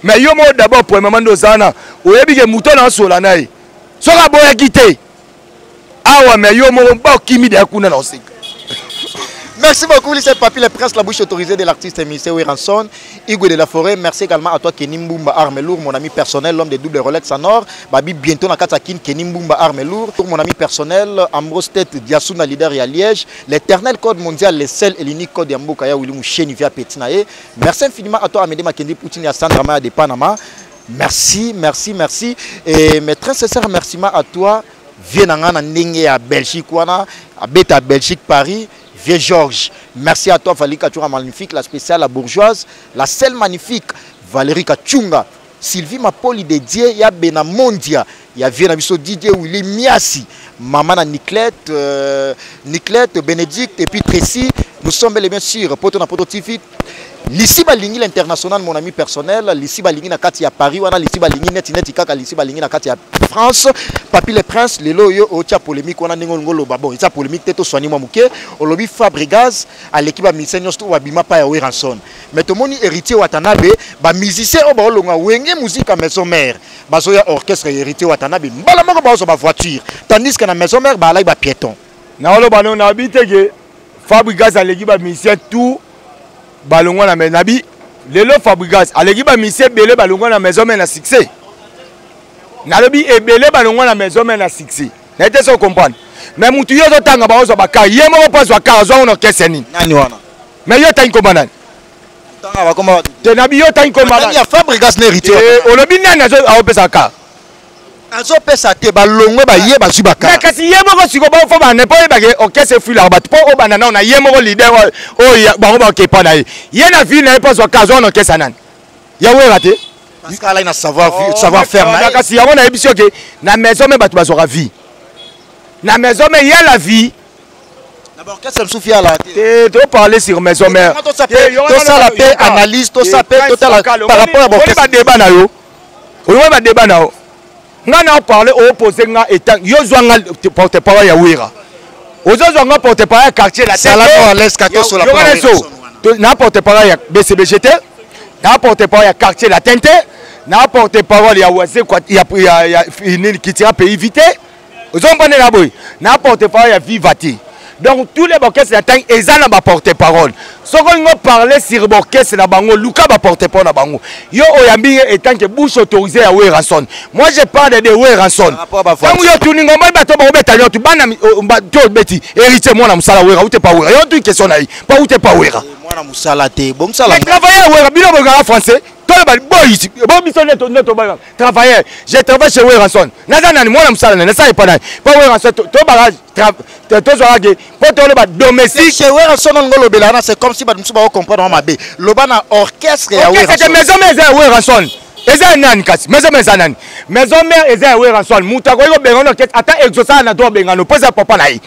mais yo mo d'abord pour maman dozana oyebi ke muto na sola nae soka boya kité awa mais yo mo ba kimi de kuna na osika. Merci beaucoup, Lycée Papi, le prince, la bouche autorisée de l'artiste émissé Weranson, Hugo de la Forêt. Merci également à toi, Kenny Mbumba Armelour, mon ami personnel, l'homme des doubles Rolex en or. Babi, bientôt, na Katakin, Kenny Mbumba Armelour. Pour mon ami personnel, Ambrose Tête, Diassouna, leader et à Liège. L'éternel code mondial, le seul et l'unique code Yambokaya, William Chenivia Petinae. Merci infiniment à toi, Amédée Makendi Poutine et Sandra Maya de Panama. Merci, merci, merci. Et mes très sincères remerciements à toi, Vienanga Ndenge à Belgique, à Beta Belgique, Paris. Vieux Georges, merci à toi Valérie Kachunga magnifique, la spéciale, la bourgeoise, la selle magnifique, Valérie Kachunga, Sylvie Mapoli dédié, ya Bena Mondia, ya Viena Biso Didier Willy Miasi, Maman Niclette, Bénédicte et puis Tracy, nous sommes bien sûr, Poto na Poto TV, Lissi Balingi l'international, mon ami personnel, Lissi Balingi na Kati à Paris, wana Lissi Balingi neti kaka Lissi Balingi na Kati à France, Papi le Prince, lelo yo otia polémique wana ningo ngolo babon, ita polémique teto soigner moi muke, olobi Fabregas à l'équipe ba misenyo sto wabima pa ya Weranson. Mais to moni héritier Watanabe, ba musicien o ba olonga wenge musique à maison mère, bazoya orchestre héritier Watanabe, mbala moko ba oso ba voiture, tandis que na maison mère ba alai ba piéton. Na olo ba no na bitege Fabregas à l'équipe ba musicien tout balongwa na menabi lelo Fabregas aleki ba mise belé balongwa na maison mais na succès nalobi ebele balongwa na maison mais na succès na été so comprendre mais mutu yo to tanga ba ozo baka yemo pas wa ka zo no keseni Nani wana mais yo tangi komana tanga ba koma te nabi yo tangi komana ya Fabregas na héritier olobi nani azo aopesa ka azo pesa te balongwe ba ye ba subaka mais kasi yemo ko siko ba fo ba ne po ba ke orchestre fui la ba po o banana na yemo ko leader o ya ba ba ke pa na ye na vie na pas wa ka zo no kesana ya we raté parce qu'elle a une savoir faire na kasi ya na ebisio ke na maison mais batu bazora vie na maison mais ya la vie d'abord qu'est-ce que soufia là tu parler sur maison mère tout ça la paix analyse tout ça paix total par rapport à bon ba débat na yo on va débat na yo nga na parler au opposé nga étant yo zwanga porte-parole ya Wera ozo zwanga porte-parole ya quartier la ça là à l'est kato sur la na porte-parole ya BCBGT na porte-parole ya quartier la Tente na porte-parole ya Wazé quoi ya qui tira pays vite ozo mbane na boy na porte-parole ya Vivati. Donc tous les orchestres d'attente ils ont ba porte-parole. Ce qu'on va parler sur l'orchestre na bango Luka ba porte-parole na bango. Yo oyambi étant que bouche autorisée à Weranson. Moi je parle de Weranson. Quand yo tuningo moi bato ba obeta yo tu bana to beti héritier moi na musala Wera ou te pas Wera. Yo tu question na pas ou te pas Wera. Moi na musala te bon musala. Travailler Wera bino ba français. Travailler, j'ai travaillé chez Weranson. Nazana, moi, je ne sais pas. Pas Weranson, domestique. Chez Weranson, c'est comme si nous comprenions ma bé. Le ban orchestre et c'est maison mère Weranson. Eza nani kasi maison mère eza Weranson. Mutako yo bengano orchestre ata exosa na do bengano poza papa na yi.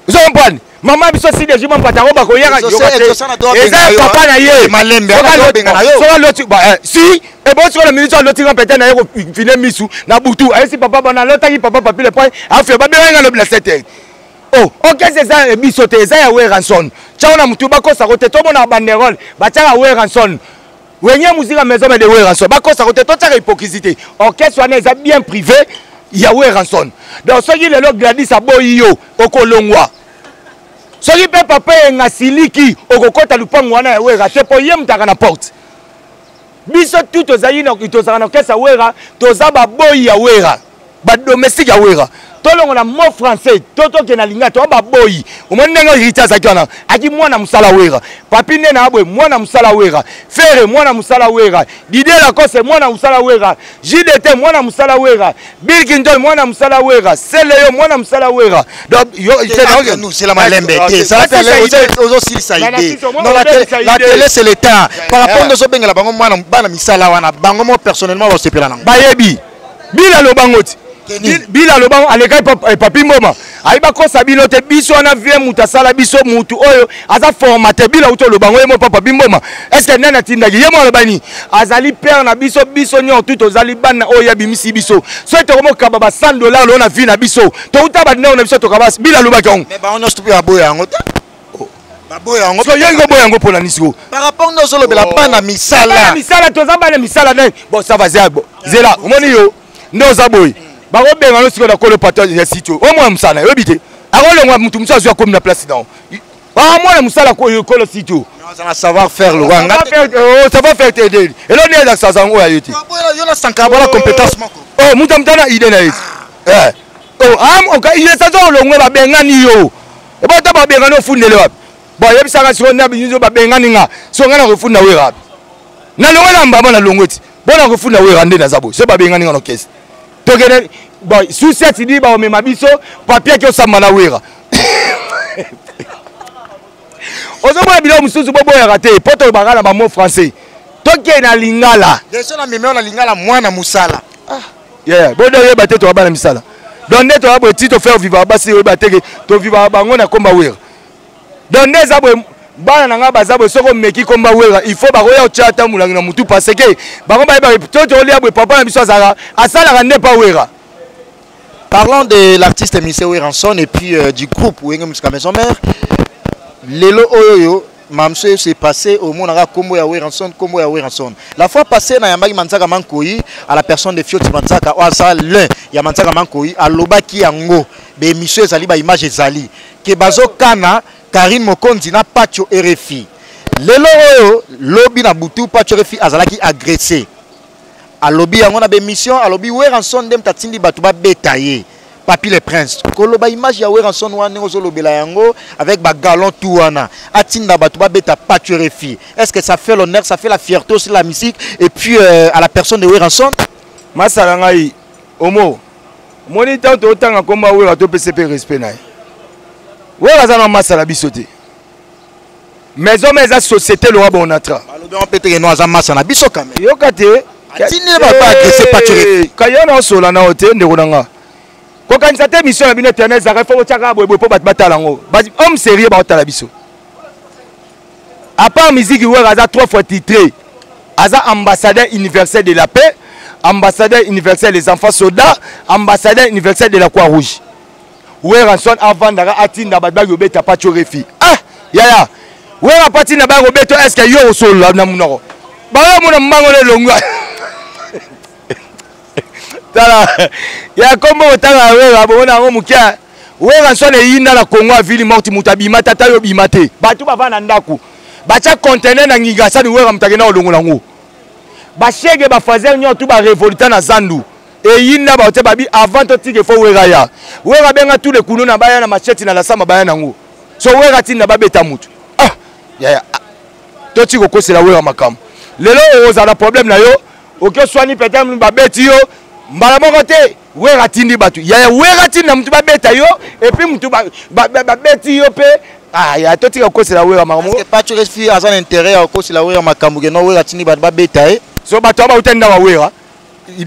Vous comprenez? Maman biso si des juments pataro ba ko yaka yo eza papa na ye malembe si et bon sur le ministre l'autre peut-être na yo finir misu na butu si papa bana l'autre qui papa papi le point a fait ba benga le blessé oh OK c'est ça biso te eza ya Weranson chaona mutu ba ko sa ko te to mona banderole ba tanga Weranson wenye musique maison de Weranson ba ko sa ko te to tanga hypocrisie orchestre wana eza bien privé ya Weranson donc ce qui le lo Gladys aboyi yo okolongwa soki pe papa nga siliki okokota lupango wana ya Wera te po ye mutaka na porte biso tout tozali na kesa Wera toza ba boyi ya Wera ba domestique ya Wera tolongo na mot français toto ke na linga to ba boyi omonenga héritier zakana aki mwana musala wera papi nena abwe mwana musala wera fere mwana musala wera Didier Lacoste mwana musala wera JDT mwana musala wera Bill Clinton mwana musala wera Seleyo mwana musala wera donc nous c'est la malembe ça fait aussi ça idée non la télé c'est le temps par rapport aux bengala bango mwana bana misala wana bango mo personnellement ba sepela nango bayebi bila lo bangoti bila lo bango aleka papi mboma aiba kosa bilo te biso na vie mutasala biso mutu oyo aza formateur bila uto lo bango yemo papa bimboma est-ce que nana tindaki yemo lo bani azali père na biso biso nyo tout ozali bana oyo bimisi biso so to komo kaba ba $100 lo na vie na biso to utaba na biso to kaba bila lo baki mais ba on stopé aboya yango ta baboya yango so yengo boya yango pona nisiko par rapport nos solo bela bana misala to za bana misala na bon ça va zabo zela omoni yo ndo za boy bako benga no siko na kolo patron ya sitio o mwa msana yobite akolengwa mutu msazo akomi na place dans ba mwana musala ko kolo sitio na savoir faire le wanga savoir faire t'aider et là ne za saza ngo ya yote yo na sankaba la compétence moko oh mutu mtana ide na yete oh am oka ile sazo longwe ba benga ni yo e ba ta ba benga no fundele wapi bon yebisaka siko na binzo ba benga ninga so ngana ko funda we wapi na longwe na mbaba na longweti bona ko funda we rande na zabo so ba benga ninga no kesi togene bon sous cette idée ba o mema biso papier ki osamba na wera ozoboya bilo mususu boboya raté poto bagala ba mot français toke na lingala déjà na meme na lingala mwana musala yeah bodo yeba te to bana misala donc ne to abo ti to faire vivre basi yeba te to vivre bango na komba wera donc ne zabwe bana nanga bazabwe soko meki komba wera il faut bakoya ochata mulangi na mutu parce que bango ba to lia bwe papa na biso azala asala ne pas wera. Parlons de l'artiste Michel Weranson et puis du groupe Wenge Musica Maison Mère. Lelo Oyoyo, Mamse s'est passé au monde à Kombo ya Weranson, Kombo ya Weranson. La fois passée, na Yambagi Manzaka Mankoyi, à la personne de Fioti Manzaka, ou à ça l'un, ya Manzaka Mankoyi, à Lobaki Yango, be Michel Zali, ba image Zali, Kebazo Kana, Karine Mokonzi na Pacho RFI. Lelo Oyo, Lobi na Boutou, Pacho RFI, Azalaki agressé. A lobby on a des missions à lobby Weranson dem tatindi batuba betaye Papi le Prince koloba image ya Weranson wana ozolobela yango avec ba galon tout wana atinda batuba beta paturefi. Est-ce que ça fait l'honneur, ça fait la fierté aussi la musique et puis à la personne de Weranson masala ngai omo moni tanto otanga komba wera to PCP respect na wera za na masala bisote maison mais société le roi bonatra alobi on peut te no za masala biso quand même yokate Tine va pas agresser Paturé. Kayana sola na hotel ndekonanga. Ko kanisa te mission na bino éternel za refo tiaka boyeboy po batala ngo. Homme sérieux ba otala biso. À part musique wera za 3 fois titré. Aza ambassadeur universel de la paix, ambassadeur universel des enfants soldats, ambassadeur universel de la Croix-Rouge. Weranson avant dara atinda ba yobeta Paturé. Ah, yaya. Wera patina ba robeto est-ce que yo solo na munoko. Ba mo na mbango le longwa. Tala ya kombo otanga wera bona ngo mukia Weranson eyinda na Congo a ville morte mutabima tata yo bimate batu bavana ndaku bacha conteneur na ngiga sani wera mutagena olongola ngo bashege ba fazer nyo tu ba révolta na Zandu eyinda ba ote babi avant to tike fo wera ya wera benga tous les kuno na baya na machete na la sama baya na ngo so wera tinda babeta mutu ah ya to tiko kosela wera makam lelo ozala problème na yo okyo swani peut-être babeti yo mbala moko te wera tindi batu ya wera tindi mutu babeta yo et puis mutu babeti yo pe ah ya to tika kosela wera makam parce que pas tu respires à son intérêt à kosela wera makam ke no wera tindi batu babeta so batu ba utenda wa wera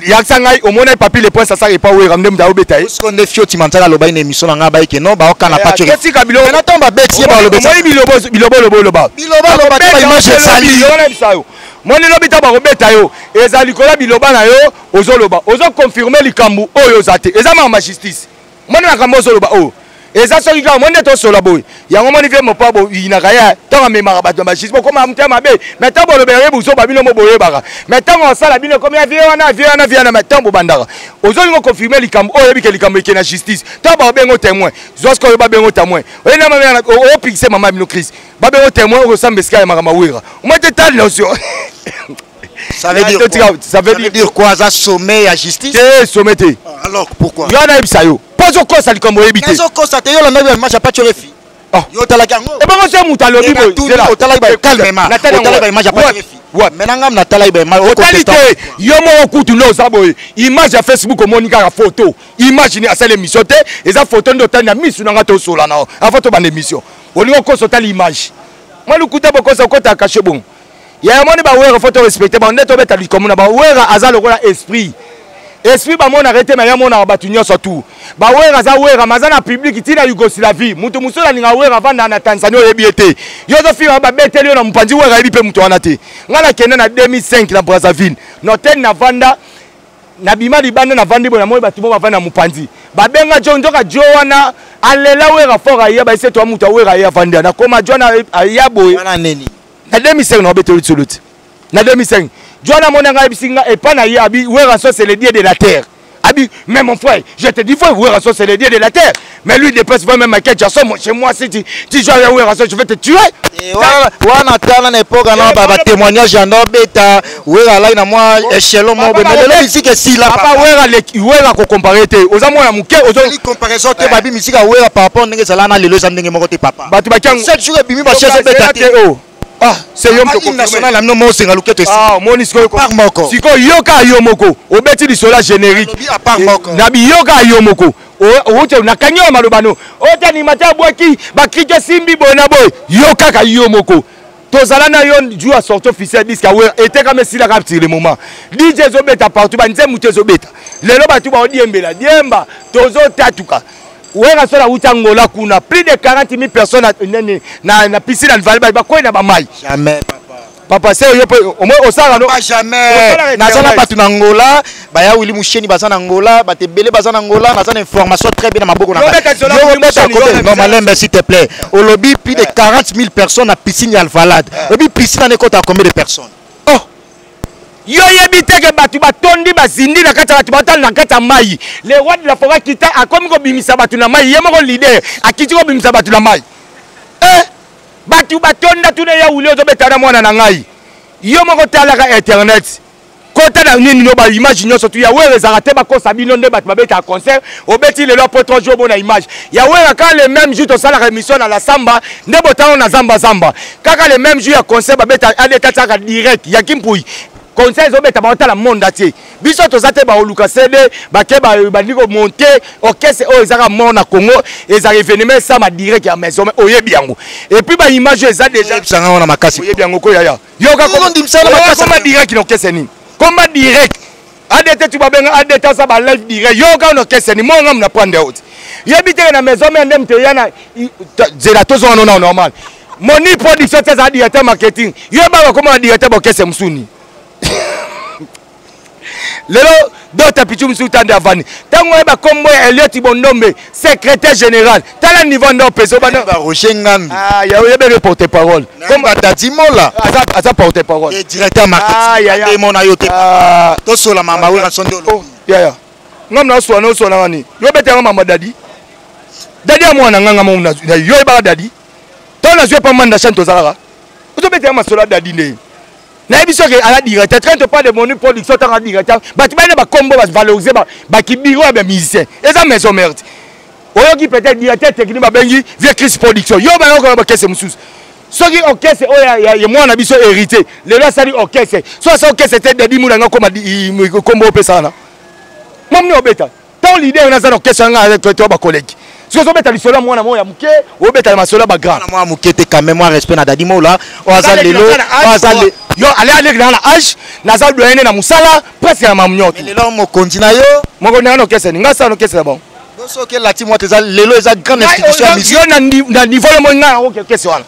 ya sangai omona papi le point ça ça pas wera ndem da obeta parce qu'on est Fioti Manzaka loba une émission nga ba ke no ba okana pas tu na tomba beti ba lobeta bilobo ba image sali moni lobita ba robeta yo ezali kola biloba na yo ozoloba ozo confirmer likambu oyo zate eza ma justice moni makambo ozoloba o eza soki ka moni to sola boy yango moni vie mopa bo inaka ya tanga memaka bato ba justice koma mutema be metambo lobere buso ba bino mo boye baka metango sala bino komi vie na metambo bandaka ozo ngo confirmer likambu oyo bike likambu ke na justice ta ba bengo témoin zosko yo ba bengo témoin oyo na mama o pixé mama bino Christ ba bengo témoin o sambe ska makama wira moi te tal notion. Ça veut dire quoi ça sommet à justice sommet. Alors pourquoi Yana ibsayo Pozo kosa likombo ebité. Pozo kosa te yo la ndebe image pas tuefi. Yo talaki yango. Et bon c'est mutalobi boy. C'est là. Otalaki ba calmement. Otalaki ba image pas tuefi. Ouais, maintenant na talaki ba image. Otalité yo mo okutu no saboy. Image à Facebook monika la photo. Imagine à cette émission té, eza photo ndo tanya misu nanga to sola na. Avant to ban émission. Olingo kosa tali image. Moi le kuta bokosa kota caché bon. Ya moni ba wera photo respecter ba ndeto beta likomuna ba wera azalo kola esprit. Esprit ba mona arrêté mais ya mona batu nyonso tout. Ba wera za wera mazana public tina Yougoslavie. Mutu musola ninga wera vanda na Tanzania yebiete. Yo zo fi ba beteli na mpanzi wera ebi pe mutu wana te. Ngala kenda na 2005 na Brazzaville. No ten na vanda na bima libanda na vandi bona moyo batu bo bavanda mupanzi. Ba benga jonjoka jowana alela wera fora ya ba iseto mutu wera ya vanda na koma jona ayabo. Wana neni. Na 2005 na beteli soluti. Na 2005 Joana Monanga Ebisinga et pas naïe abi Weraso c'est le dieu de la terre. Abi mais mon frère, je te dis frère Weraso c'est le dieu de la terre. Mais lui dépasse même Michael Jackson chez moi si tu joues à Weraso je vais te tuer. Wana tala na époque na ba témoignage en obeta wera là na moi échelon mo mais le musique est si là papa wera ko comparer te ozamo na muke ozo comparaison te babi musique wera par rapport ndenge sala na lelo za ndenge moko te papa. Batu bakiango 7 jours bimi ba chez obeta te. Ah, c'est yom to national amno mo senga luketo si. Ah, monisco par moko. Siko yoka yomoko, obeti di sola générique. À part moko. Nabi yoka yomoko. O te na kanyo malobano. O te ni mata boki, ba krike simbi bona boy. Yoka ka yomoko. Tozala na yon joue à sortir officiel disque ouais était comme si la capture le moment. DJ Zobeta partout ba nze muté Zobeta. Lelo batu ba odiembela, diemba, tozo tatuka. Wera sola utangola kuna plus de 40 000 personnes na piscine en Valba ba quoi na ba mai. Jamais papa. Papa c'est yo au moins au sala no. Pas jamais. Na sala batu na Angola, ba ya Willy Musheni bazana Angola, ba te belé bazana Angola, na sana information très bien na maboko na. Non malembe s'il te plaît. Au lobby plus de 40 000 personnes na piscine en Valade. Lobby piscine na kota combien de personnes? Yo yebite ke batu batondi bazindi na kata batu batal na kata mai. Le roi de la forêt kita akomi ko bimisa batu na mai yemo ko leader akiti ko bimisa batu na mai. Batu batonda tuna ya ule zo betana mwana na ngai. Yo moko tala ka internet. Kota na nini no ba image nyonso tu ya were zarate ba ko sabino nde batu babeta concert obeti le leur pour 3 jours bona image. Ya were quand le même jour to sala émission na la samba nde botano na zamba. Kaka le même jour ya concert babeta adeta taka direct ya kimpui. Conseil zobeta ba otala monde atier biso tozate ba oluka CD ba ke ba ndiko monter orchestre o ezaka mort na Congo ezaka événement ça ma direct ya maison oyebi yango et puis ba image eza déjà sanga ona makasi oyebi yango ko yaya yoka ko ndimsala makasi comme direct na orchestre ni comme direct adete tu ba benga adete ça ba live direct yoka na orchestre ni mo ngam na prendre out yebi te na maison mais ndem te yana zela tozo na normal moni production ça directeur marketing yoba comment directeur orchestre msuni Lelo d'autres pichou msou tande avani. Tango eba kombo Eliot Bondombe, secrétaire général. Tala niveau ndo peso bana. Ba Roger Ngambi. Ah, ya yebe porte-parole. Comme Batati Mola. Asa porte-parole. Et directeur marketing. Ah, ya ya. Mon ayote. Ah, to sola mama we ranson de lo. Ya ya. Ngam na so na wani. Yo bete mama dadi. Dadi amwana nganga mo na yo eba dadi. To na zo pa manda chanto zalaka. Ozo bete ma sola dadi ne. Na ebiso ke ala directeur quand on parle de mon production tant à directeur batu ba ba combo ba valoriser ba ki biro ba musicien eza maison merde oyo ki peut-être directeur technique ba bengi via Chris production yo ba yo ba kese mususu soki orchestre oya ya mwana biso hérité le la sali orchestre so ça orchestre te debi muna ngako ma combo pesa na momni obeta tant l'idée on a ça orchestre nga avec toi ba collègue si on beta lisolo mwana moya muke o beta masolo ba grand moi muke te quand même moi respect na dadi mola o azalelo o azale yo allez dans la âge naza doyene na musala presque na mamnyoto lelo mo kontina yo moko na okese nga sa okese bon so ke la team eza lelo eza grande institution ya musique yo na niveau le mona okese wana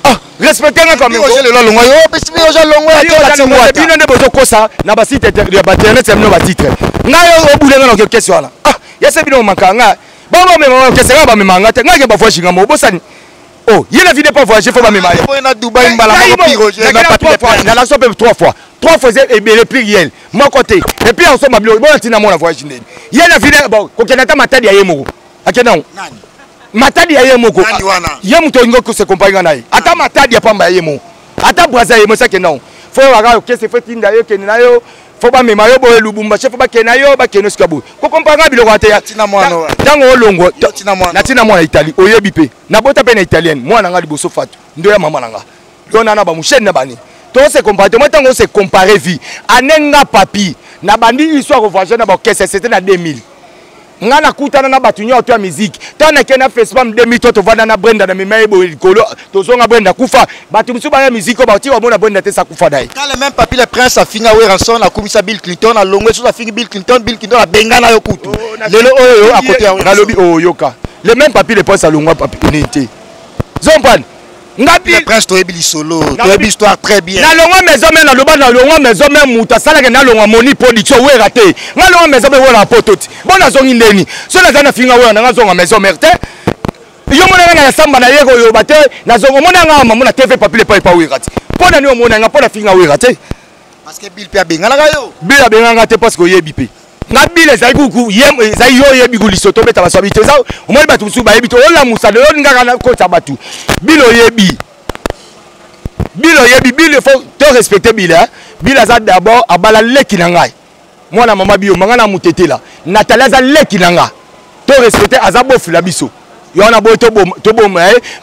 ah respecter nga comme yo lelo longo yo pesi yo ja longo ya la team wata bino ne bozo kosa na ba site ya ba internet semno ba titre nga yo obulenga na okese wana ah yese bino makanga bongo me mama okese ba me mangate nga ke ba voici nga mo bosani. Oh, il a vidé pas voyager, faut pas me marier. Il a Dubaï, il a la sope 3 fois. 3 fois, et le prix réel. Mon côté. Et puis, on s'en va bien. Bon, on a mon voyage. Il a vidé, bon, quand on a matadi à Yemoko. À quel nom? Matadi à Yemoko. Yemuto Ngoko se compagne naï. Ata matadi à Pamba Yemo. Ata Braza Yemo, ça que non. Faut avoir que c'est fait in d'ailleurs, que nayo. faut pas même yo boye Lubumba chef ba kenayo ba keno skabo ko comprendre biloko ate ya tina mwana tango olongo na tina mwana Italie oyebi pe na bota pe na italienne mwana nga liboso fatu ndo ya mama nanga yona na ba mushene na bani to se comparer moi tango se comparer vie anenga papi na bandi histoire voyager na ba orchestre c'était na 2000 nga na kutana na batu nyoto ya musique tana kena festival 2000 to vanda na Brenda na mimaibo likolo to zonga Brenda kufa batu musu ba ya musique ba ti wa bona Brenda te sa kufa dai quand le même Papi le Prince a fini Weranson a komisa Bill Clinton a longwe so a fini Bill Clinton a bengana yo kutu lelo oyo à côté ya ngalobi oyoka le même Papi le Prince a longwa papi unité zompan ngapi le Prince to ebili solo to ebi histoire très bien na longwa maison mais na loba na longwa maison mais muta sala ke na longwa moni production we raté na longwa maison mais wala pototi bona zongi ndeni so na zana finga we na zonga maison merte yo mona na samba na yego yo bate na zongo mona nga mama na TV Papi le pa we raté pona ni o mona nga pona finga we raté parce que Bill pe bengana ga yo Bill bengana te parce que yebi pe na Bill ezai kuku yem ezai yo yebi kuliso to beta baso bito za o moni batu su ba yebi to ola musa de yo ngaka na ko tabatu Bill yebi Bill il faut te respecter Bill hein Bill aza d'abord abala leki na ngai mwana mama bio mangana mutete la Nathalie aza leki na nga to respecter aza bofula biso yona boy to bom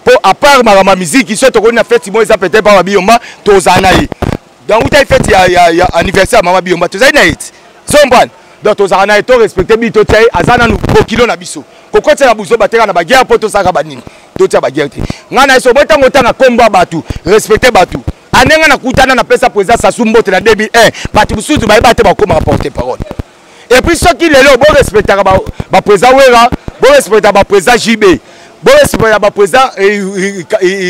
pour à part ma musique qui soit to na fête moi ça peut-être pas biomba to zanaï donc tu as fête ya anniversaire mama biomba to zanaï zomban donc to zanaï to respecter Bill to tsaï azana nu kokilo na biso kokotsa na buzo bateka na baguerre poto saka banini to tsa baguerre te ngana so botango tanga komba batu respecter batu anenga na kutana na pesa président Sassou Mbote na 2001 batu busutu ba bate ba koma porter parole et puis ceux qui lelo bo respecter ba président Wera bo respecter ba président JB bo respecter ba président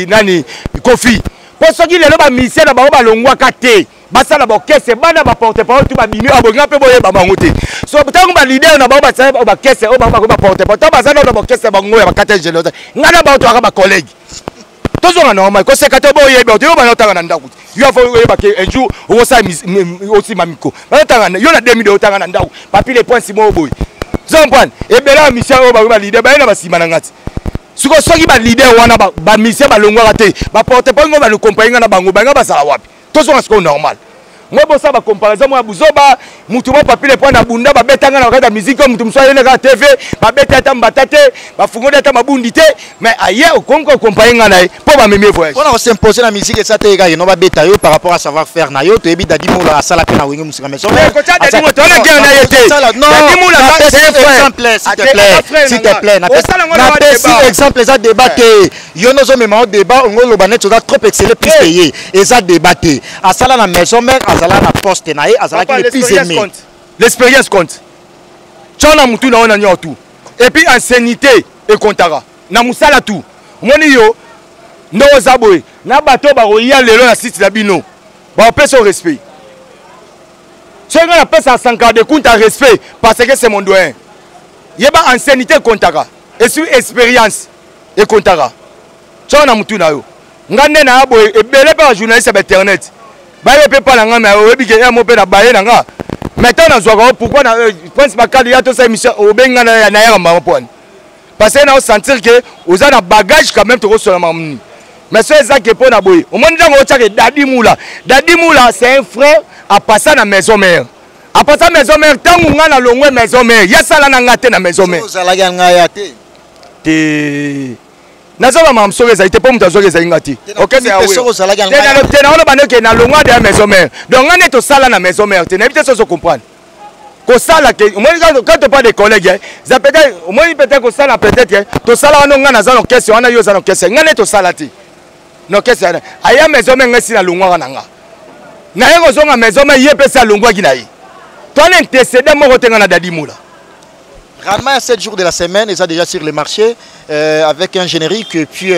nani Kofi pour ceux qui lelo ba mission na ba longwa kate basala ba kese bana ba porter parole tu ba binu abonga pe boye ba mangote so tango ba leader na ba basala ba kese o ba porter parole basala na ba kese ba ngoya ba kate jelote ngana ba to ba collègue tozonga normal ko sekate boye ba to ba notanga na ndaku yo fo yeba ke un jour o sa aussi mamiko ba tanga yo na 2000 o tanga na ndaku Papi le Prince mo boy zompane e bela mission o ba leader ba na basima na ngati suko soki ba leader wana ba mission ba longwa te ba porter parole ba le compagnie na bango ba nga basala wapi tozonga siko normal moi bossa ba comparaison moi buzoba mutu mo Papi le Prince na bunda ba betanga na kata musique comme mutu mswa na TV ba betata mbatate ba fungoda ta mabundi te mais aye o konko compagnie na po ba memie voyage on a s'imposer la musique et ça te ga no ba beta yo par rapport à savoir faire na yo to ebi dadi moula sala pe na wenge musika mais ko ta dadi mo to na gena na yete dadi moula s'il te plaît na pesi exemple ça débatté yo no zo même débat on lo banet ça trop excellé plus payé et ça débatté à sala na maison mère azala na poste na ye azala ki le plus aimé l'expérience compte tchana mutu na ona nyotu et puis ancienneté et comptara na musala tout moni yo ndo zaboy na bato ba roya lelo na site la bino ba pesa respect chenga na pesa 50 de compte respect parce que c'est mon doyen yeba ancienneté comptara et sur expérience et comptara tchana mutu na yo ngande na aboy e belé par journaliste sur internet baye pe pa na nga mais oyebi ke mo pe na baye na nga maintenant na zwaka pourquoi na pense bakali ya to sa émission obenga na ya mama pone parce que na sentir que oza na bagage quand même to resola mamni mais c'est ça que pour na boye au monde ngo tchake Dadi Moula c'est un frère à passer na maison mère à passer maison mère tangu nga na longwe maison mère ya sala na ngate na maison mère ozala ga nga ya te nazoba mamsoke za ite po mutu azoke za ingati OK c'est awe tena ono baneke na longwa de maison mère donc ngane to sala na maison mère te na éviter ça se comprendre ko sala que moi quand tu pas des collègues ça peut-être moi peut-être ko sala peut-être to sala wana ngana za no question wana yo za no question ngane to sala ti no question aya maison mère ngasi na longwa na nga na yego zonga maison mère ye pesa longwa kinayi to na intercéder moko tenga na Dadi Moula. Rarement à 7 jours de la semaine, ils sont déjà sur le marché avec un générique et puis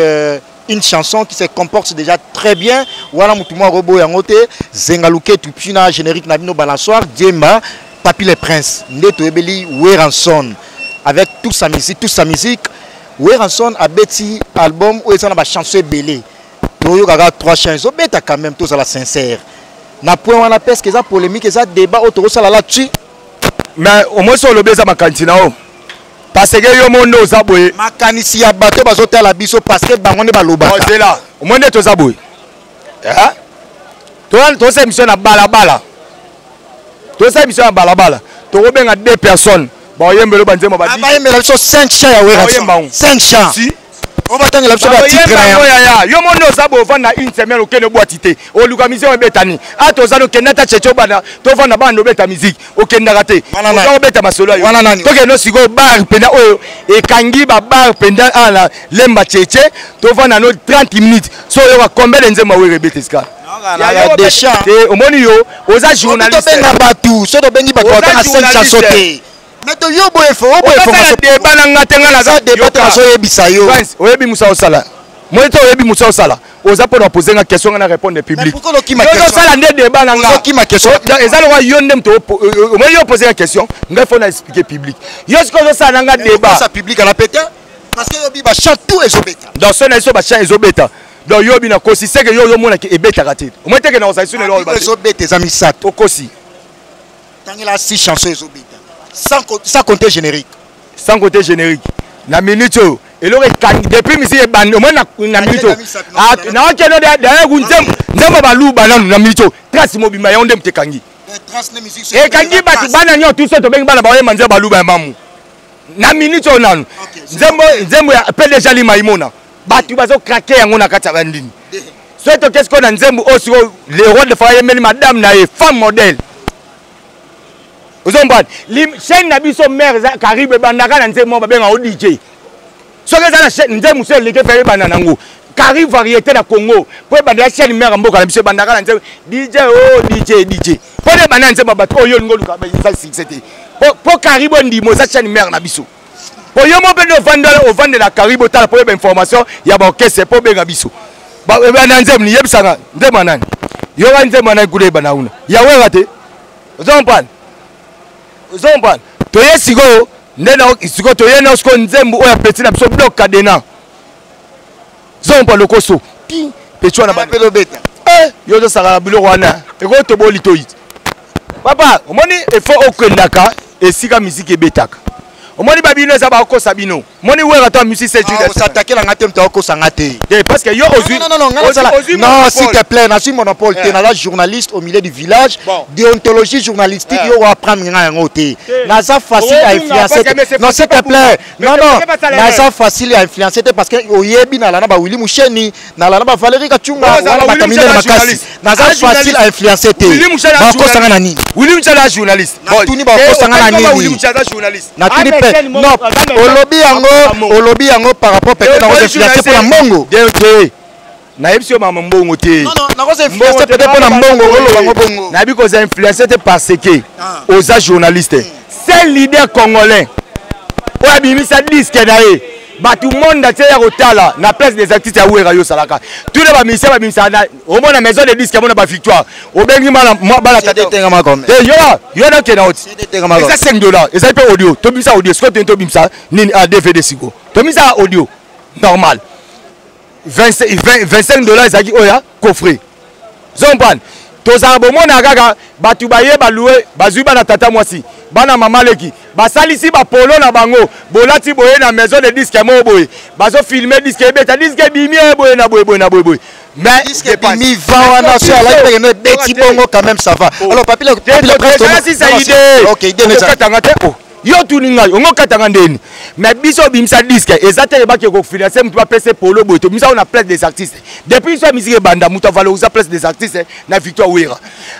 une chanson qui se comporte déjà très bien. Voilà Moutouma Robo Yangote, Zengaluke, Tupina, générique Nabino Balansoir, Diemba, Papi le Prince, Ndeto Ebeli, Weranson. Avec toute sa musique, Weranson a bêti album où ils ont la chanson Belé. Toyo Gaga 3 chansons, bêta quand même, tout ça la sincère. Na point on a pèse que ça polémique, que ça débat autour ça là-dessus. Mais au moins sur le baiser ma cantine parce que yo mondo zaboye makanisi ya bato bazota la biso parce que bangone baloba c'est là au moins to zaboye hein to c'est mission na bala Tout ça, mission à balabala. Tu as 2 personnes. Bon, il y a 5 chats à Wera. 5 chats. Si. On va attendre la chose à titre. Yo mono sabo vanda une semaine au Kenya boitité. O luka musique o betani. A to zano kenata checho bana. To vanda bando beta musique. O Kenya raté. O beta masolo yo. To ke no sigo bar penda o e kangi ba bar penda ala lemba cheche. To vanda no 30 minutes. So yo va combien de nzema we rebete ska. Ya des chats. O moni yo oza journaliste. To benga batu. So to bengi batu à 5 chats sauté. Mais to yo boy fo information débat na ngatenga na za débat na so yebisa yo. Oyebi musa osala. Moi to oyebi musa osala. Oza pour poser une question na répondre public. Mais pourquoi qui ma question? Ça la débat na nga. Qui ma question? Ezalo wa yo ndem to moi yo poser une question, ngai faut na expliquer public. Yo ce que ça na nga débat. Ça public à la pété parce que yo bi ba chat tout ezobeta. Dans ce na so ba chat ezobeta. Donc yo bi na kosi c'est que yo mona ki ebeta raté. Moi te que na osaisu na lo ba. Ezobeta ezami sat. Okosi. Tangela 6 chansons ezobeta. Sans compter générique. Sans côté générique. La minute et le depuis monsieur ban au moins na minute ah na okeno da gunzem nzemba balu bananu na minute trace mobima ya ondem tekangi trace na musique et kangi batu bana nyo tout ça to bengi bana ba manze balu ba mamu na minute onanu nzembo ya PDG lima imona batu bazo craquer yango na kata bandini soit qu'est-ce qu'on a nzembo aussi le rôle de faire madame na femme modèle. Vous comprenez? Chaîne na biso mère Caribe bandaka na nzemo ba benga o DJ. So que ça la chaîne nzemo se leke faire bana nango. Caribe variété na Congo. Pour banda chaîne mère mboka na biso bandaka na nzemo DJ oh DJ. Pour les bana nzemo ba to yo ngolu ka ba ça c'était. Pour Caribe ndimo ça chaîne mère na biso. Pour yo mo be no vendre la Caribe ta pour information ya ba orchestre pour benga biso. Ba nzemo ni yebisanga nzemo nani. Yo nzemo na gule bana una. Ya wera te. Vous comprenez? Zomban to yesigo ndena isigo to yena usko nzembu oya petit na biso bloc cadena zomba lokoso pi petwa na bapelo beta yo zo sala bilo wana eko to boli to yit papa omoni efo okendaka esika musique ebetaka omoni babino za ba kosa bino moni wera to musique c'est juste s'attaquer la ngate mto kosa ngate parce que yo ozu non s'il te plaît na suis monopole te na la journaliste au milieu du village déontologie journalistique yo apprendre nga ngote na ça facile à influencer non s'il te plaît non na ça facile à influencer parce que oyebi na lana ba Willy Musheni na lana ba Valérie Kachunga wala ba Kamile Makasi na ça facile à influencer te ba kosa nga nani Willy Musheni journaliste na tuni ba kosa nga nani Willy Musheni journaliste na tuni non olobi yango par rapport peut-être dans influencer pour la mbongo na yebisio mama mbongo te non na cause influencer peut-être pour la mbongo olobango bongo na bi cause influencer te parce que aux journalistes c'est leader congolais o abimisa disque nae ba tout monde a ya kotala na place des artistes ya wera yo salaka tous les bamisa babimisa na au moins na maison de disque mona ba victoire o bengi mala bala tata tenga makom yo na kena oti c'est $5 et ça peut audio to bimisa audio ce que to bimisa ni a DVD sigo to bimisa audio normal $25 ezaki oya coffret zomban tozala bomona kaka batu baye baloué bazwi bana tata mwasi bana mama leki basalisi bapolo na bango bolati boye na maison de disque mo boye bazo filmer disque ebeta disque bimi boye na boye mais disque bimi va wana so ala pe no beti bongo quand même ça va alors papile si ça idée OK idée na ça yo tuninga ongo katanga ndeni mais biso bimisa disque ezate ba ke ko financer mutu ba pese polo boye to bimisa on a place des artistes depuis so musique banda mutu valoriser place des artistes na Victoire Wera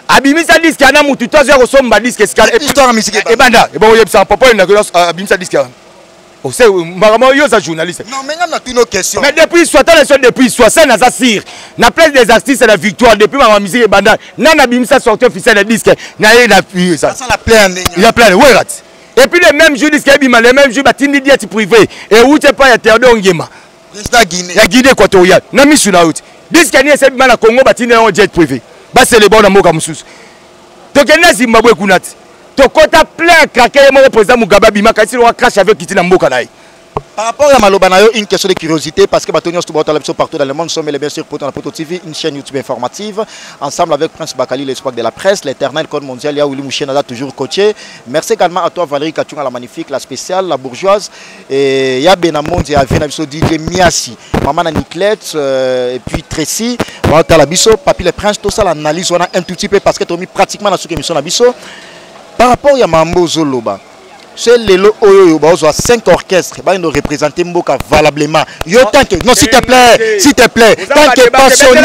abimisa disque ana mutu to zo ko somba disque ska histoire musique banda e bon yebisa papa na ko abimisa disque o c'est maramo yo za journaliste non mais ngam na tuno question mais depuis soit depuis ça na za sir na place des artistes la Victoire depuis ma musique banda na bimisa sortir officiel de disque na ça la plein il a plein Wera. Et puis les mêmes jours, les mêmes jours, batindi diati privé. Et où tu pas ya Théodore Ngema. Président Guinée. Ya Guinée équatoriale. Na misu na out. Disque ni ese bima na Congo batindi en jet privé. Ba c'est le bon na moka mususu. To kena Zimbabwe kunati. To kota plein craquer mo président Mugabe bima kasi wa crash avec kiti na mboka na. Par rapport à Malobanayo, une question de curiosité, parce que Batonios partout dans le monde, nous sommes bien sûr pour Poto TV, une chaîne YouTube informative, ensemble avec Prince Bakali, l'espoir de la presse, l'éternel code mondial, il y a Willy Mouchenada toujours coaché. Merci également à toi Valérie Kachunga, la magnifique, la spéciale, la bourgeoise, et il y a Benamondi, il y a Venabiso DJ Miasi, Maman Niclette, et puis Tracy, Talabiso, Papi le Prince, tout ça l'analyse, on a un tout petit peu parce que tu as mis pratiquement dans ce émission Nabiso. par rapport à Mambo Zoloba, c'est le Oyo, 5 orchestres, ils nous représentent Mboka valablement. Yo, tant que, non, s'il te plaît, tant que passionné,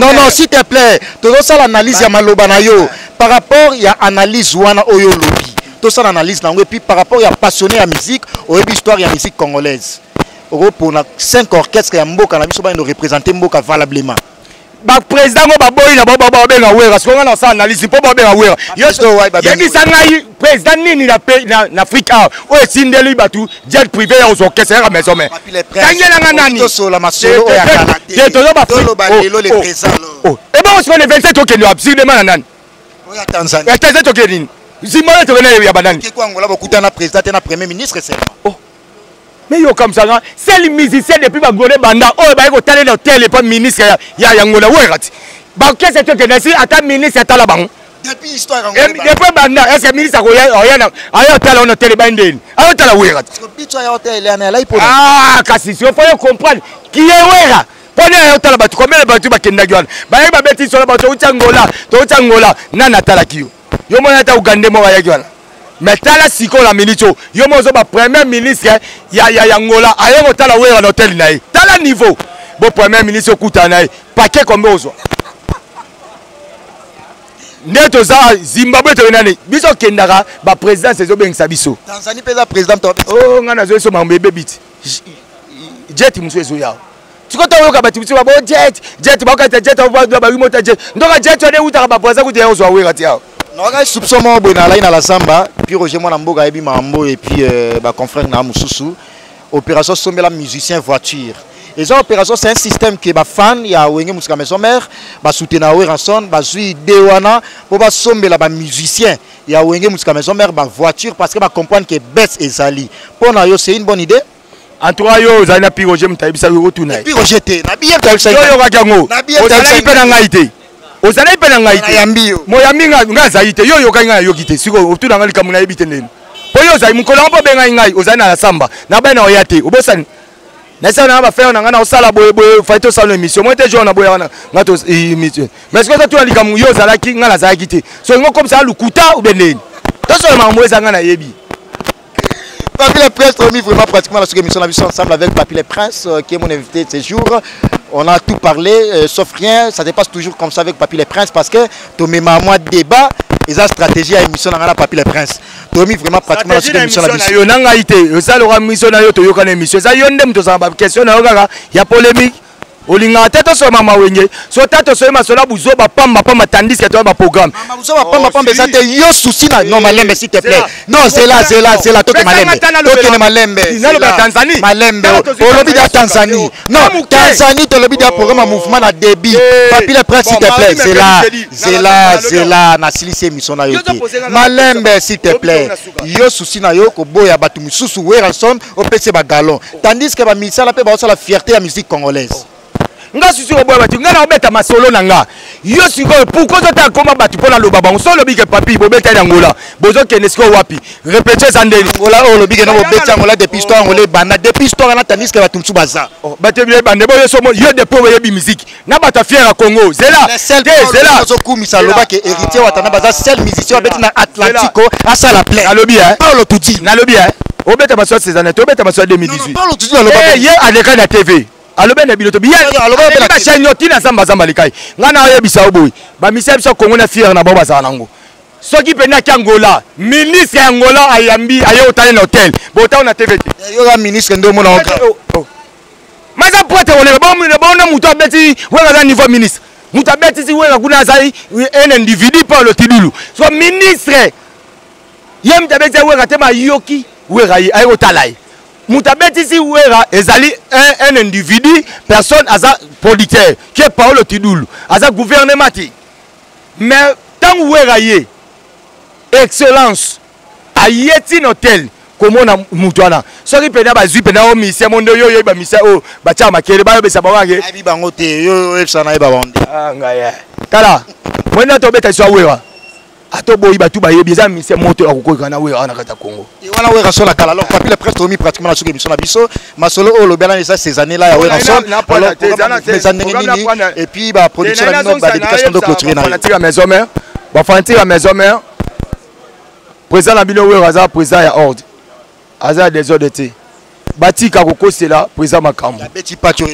non, s'il te plaît, tout ça l'analyse ya Maloba na yo, par rapport à l'analyse Wana Oyo Lobi, tout ça l'analyse et puis par rapport à passionné à musique, au histoire à musique congolaise. Pour 5 orchestres ya Mboka na biso ba nous représenter Mboka valablement. Ba président ba boy na ba benga wera parce qu'on a ça analyse pour ba benga wera yo yebisa ngai président nini na Afrika o esindeli batu jet privé ya orchestre ya maison mais kangela nga nani to so la masolo ya Canada to ba to ba lelo le président et bon on le 27 okendo absolument na nani o ya Tanzanie ya Tanzanie okendo zimona to kena ya banani ke kwa ngola bokuta na président et na premier ministre c'est mais yo comme ça c'est les musiciens depuis ba gole banda oh ba ko tale l'hôtel et pas ministre ya ngola werati ba qu'est-ce que tu si ata ministre ata la bango depuis histoire ngola depuis banda est-ce que ministre ko ya na ayo tale on hôtel bandeni ayo tale werati bitu ya hôtel ya na ipo ah kasi il faut comprendre qui est wera pone ayo tale batu combien batu ba kenda gwana ba ba beti so batu utangola nana tala kiyo yo mona ta ugande mo ya gwana mais tala siko la ministre yo mozo ba premier ministre ya Angola ayo tala wera na hôtel nae tala niveau bo premier ministre kuta nae paquet combien ozo neto za Zimbabwe to nani biso kendaka ba président sezo bengisa biso Tanzanie pesa président to oh ngana zo so mambebe bit jet muso ezo yao tikota yoka bati biso ba jet ba ka jet ba remote jet ndoka jet ode utaka ba président kuta ozo wera ti yao. Non, soupçon mon bonheur là la samba, puis Roger mon amboga et mambo et puis bah confrère na mususu. Opération sommet la musicien voiture. Et ça opération c'est un système qui est bah fan, il y a wenge musika maison mère, bah soutenir à ranson, bah zui dewana pour bah sommet la bah musicien. Il y a wenge musika maison mère bah voiture parce que bah comprendre que baisse et sali. Pour na yo c'est une bonne idée. En tout cas yo zana pi Roger mtaibisa yo retourner. Puis Roger te, na bien taibisa. Yo yo kakango. Ozala ipe na ngaite. Ozala ipe na ngaite. Moyambi nga zaite yo yo kanga yo kite. Siko otu na ngali kamuna ebite ndeni. Po yo zai mukola mpo benga ngai ozala na samba. Na bana oyate. Obosani. Na ça na ba faire na ngana osala boye faito sala émission. Moi te jona boye wana ngato émission. Mais ce que tu alika mu yo zala ki ngana za kite. So ngo comme ça lukuta ou beneni. To so ma mweza ngana yebi. Papy les Princes, on a mis vraiment pratiquement la émission ensemble avec Papy les Princes, qui est mon invité de ce jour. On a tout parlé, sauf rien, ça dépasse toujours comme ça avec Papy les Princes parce que tu mets ma débat et la stratégie à l'émission dans Papy les Princes. Tu as mis vraiment pratiquement la émission il y a polémique. Olinga tata so mama wenge so tata so masola buzo ba pamba tandis que toi ba programme mama buzo ba pamba ça te yo souci na non malembe s'il te plaît non c'est là to ke malembe to ke malembe nalo ba Tanzanie malembe o lobi da Tanzanie non Tanzanie to lobi da programme mouvement na débit Papy les Princes s'il te plaît c'est là na silisi émission na yo malembe s'il te plaît yo souci na yo ko boya batu mususu weranson o pese ba galon tandis que ba misala pe ba la fierté ya musique congolaise. Nga susu oboya batu nga na obeta masolo na nga yo siko pourquoi ta koma batu pona loba bango solo bike papi bobeta na ngola bozo kenesko wapi répéter sandeli ngola o lobike na bobeta ngola depuis histoire ngolé bana depuis histoire na tandis que batu msubaza batu bile bande boyo somo yo de po yebi musique na bata fier à Congo zela zela zo kumisa loba ke héritier watana baza seul musicien beti na Atlantico à ça la plaît alobi Paulo Tudi na lobi obeta masolo ces années obeta masolo 2018 Paulo Tudi na loba ye aleka na TV alobe na biloto biya alobe na chagnoti na samba zamba likai ngana oyebisa oboyi ba misia biso Congo na fier na baba za nango soki pena ki Angola ministre Angola ayambi ayo otale na hotel bota na TV yo la ministre ndo mona oka maza pote wole bon na muto abeti wela na niveau ministre muto abeti si wela kuna zai un individu par le tidulu so ministre yem tabeti wela tema yoki wela ayo talai Moutabeti si ouera ezali un individu, personne aza producteur qui est Paolo Tidoulou, aza gouvernement. Mais tant ouera yé, excellence, a yeti hôtel, comme on a moutouana. Sorry pena bazui pena o misia mondo yo ba misia o ba chama kele ba be sabawange. Abi bangote yo sana e ba bonde. Ah ngaya. Kala, mwenda to beta so ouera. Ato boyi batu ba yebi za misia moto akokoka na ouera na kata Congo. Et voilà ouera so la kala. Alors Papy les Princes tomi pratiquement la sur émission na biso. Masolo o lobela nesa ces années là ya ouera so. Et puis ba production na ba dédication de clôturer na. Ba maison mère. président na bino wera aza président ya ordre aza des ordres te batika kokosela président makambo abeti pacho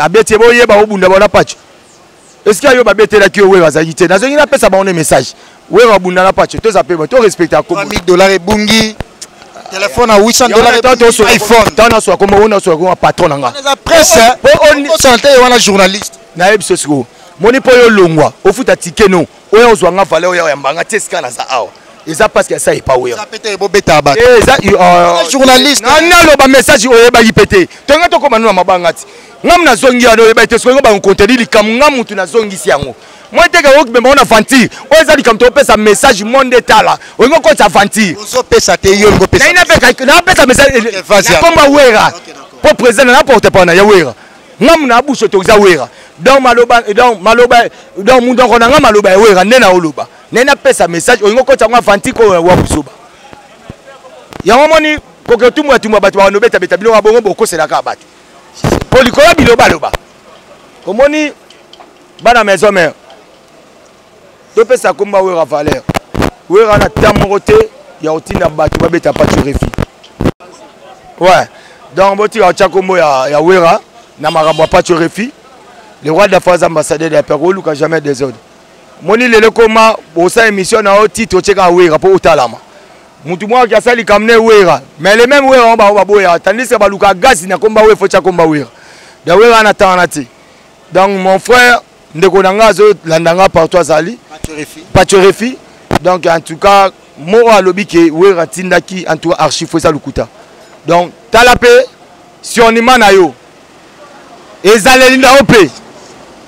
abeti boyeba obunda bona pacho est-ce qu'il y a babetela ki wera azali te nazongi na pesa ba on message wera obunda na pacho to zape to respecter ko $1000 ebungi téléphone à $800 iPhone tana so comme on so comme patron nga la presse on santé wana journaliste na ebiso siko moni po yo longwa ofuta ticket no oyo ozwanga valeur ya mbanga teska na za awa eza parce que ça est pas wera ça pété bo beta ba eza journaliste na lo ba message oyo ba yipete tonga to koma no mabanga ti ngam na zongi ya no yeba te so ba contenu likamu ngamu tu na zongi si yango moi te ka okbe mbona aventure oza likamu to pesa message monde tala oyo ko ta aventure ozo pesa te yo ngo pesa na pesa message komba wera pour président na porte pas na ya wera ngam na bouche to za wera donc maloba donc mundo ko na ngam maloba wera nena oloba nena pesa message oyo ko ta ngwa aventure ko wa busoba ya momoni ko ke tumwa batu ba no beta bino wa bongo boko sela ka batu polikola biloba loba omoni bana maison mère to pesa komba wera valeur wera na tamote ya otina batu babeta pas tu refi ouais donc boti ya chakombo ya wera na makambo pas tu refi le roi d'affaires ambassadeur de Pérou Luka jamais des ordres moni lele koma bosa émission na titre cheka wera po utalama mutu mwa ki asali kamne wera mais les mêmes wera ba boya tandis que baluka gasi na komba we focha komba wera da wera na tanati donc mon frère ndeko nanga zo landanga partout azali pachorefi donc en tout cas mo alobi ke wera tindaki en tout cas archive ça lukuta donc talape si on imana yo ezaleli na ope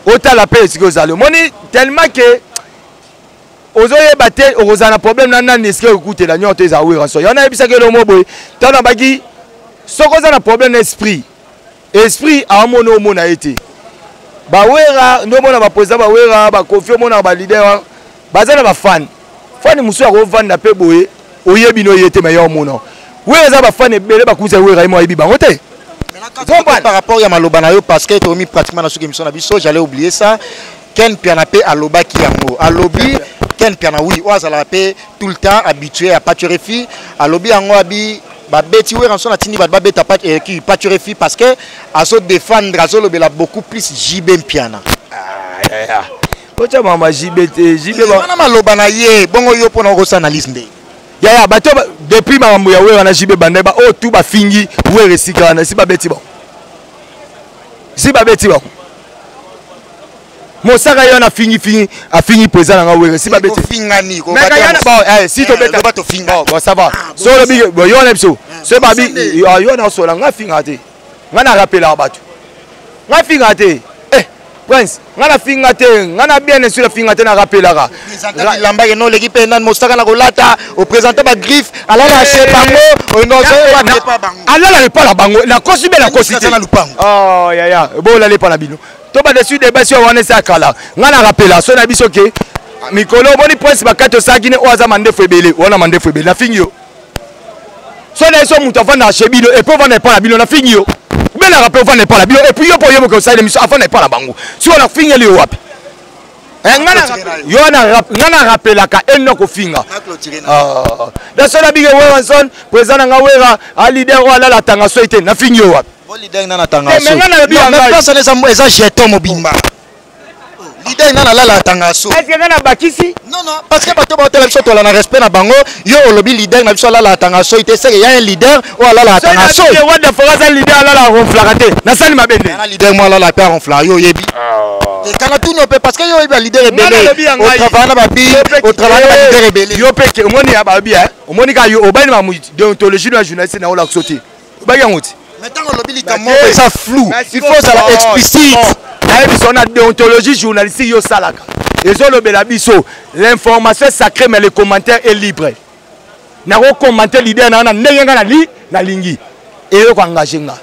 otalape siko zalo moni tellement que ozoye bate ozana problème na neske okutela nyoto eza wera so yana ebisa ke lo moboy tana bagi soko za na problème esprit a mono mona été ba wera ndo mona ba président ba wera ba confie mona ba leader bazana ba fan musu ko vanda pe boye oyebi no yete meilleur mona wera za ba fan ebele ba kuza wera mo yebi bango te par rapport à maloba na yo parce que to mi pratiquement na ce émission na biso j'allais oublier ça Ken Pianapé aloba ki yango alobi Ken Piana oui oazala pe tout le temps habitué à paturefi alobi yango abi babeti wera son atini ba beta ki paturefi parce que aso défendre aso lobela beaucoup plus JB Piana kocha mama JB wana maloba na ye bongo yo pona ko analyse nde ya bato depuis mambo ya wera na JB bande ba o tu ba fingi wera sika na si babeti bon Mosaka yo na fingi président nga wera si babeti fingani ko ba si to beta ba to finga bon ça va so le big yo na biso so ba bi yo na so la nga finga te nga na rappela bato nga finga te Prince nga na finga te nga na bien sur la finga te na rappela ka lamba ke no l'équipe nan Mosaka na kolata au présenter ba griffe ala la chez bango no so pas bango ala pas la bango na kosibe na kosite oh ya bo la le pas la bino to ba dessus de basi wana sa kala nga na rappela so na biso ke mikolo boni Prince bakato sagine o aza mande febele wana mande febele na fingi yo so na so mutu afana chebino et puis vana pas la bino na fingi yo mais la rappel vana pas la bino et puis yo po yo ko sa émission afana pas la bango si on a fingi le wapi ngana rappela ka eno ko finga da so na bige Weranson président nga wera a leader wala la tanga so ite na fingi yo wapi leader na tanga so mais personne eza jeton mobimba leader na la tanga so est-ce que na bakisi non parce que bato ba hotel biso to la na respect na bango yo olobi leader na biso la tanga so ite c'est y a un leader o la tanga so so what the force leader la ronflarate na sali mabende na leader mo la pa ronflar yo yebi et quand tout no pe parce que yo yebi leader rebelle au travail na babi au travail na leader rebelle yo pe ke omoni ya babi omoni ka yo obani ma déontologie na journaliste na ola sauter obaki ngoti maintenant olobi likambo ça flou il faut ça explicite son déontologie journalistique yo salaka ezolobela biso l'information est sacrée mais le commentaire est libre na ko commenter leader na ndenge nga na lingi et yo ko engager nga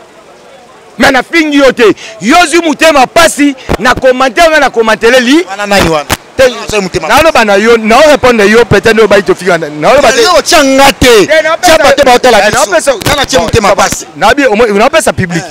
mais na fingi yo te yo zu mutema pasi na commenter nga na commenter li wana nani wana na no bana yo na répondre yo peut-être no ba to finga na yo ba te yo tianga te tia bato ba hotel la biso na tia mutema pasi na bi on peut ça public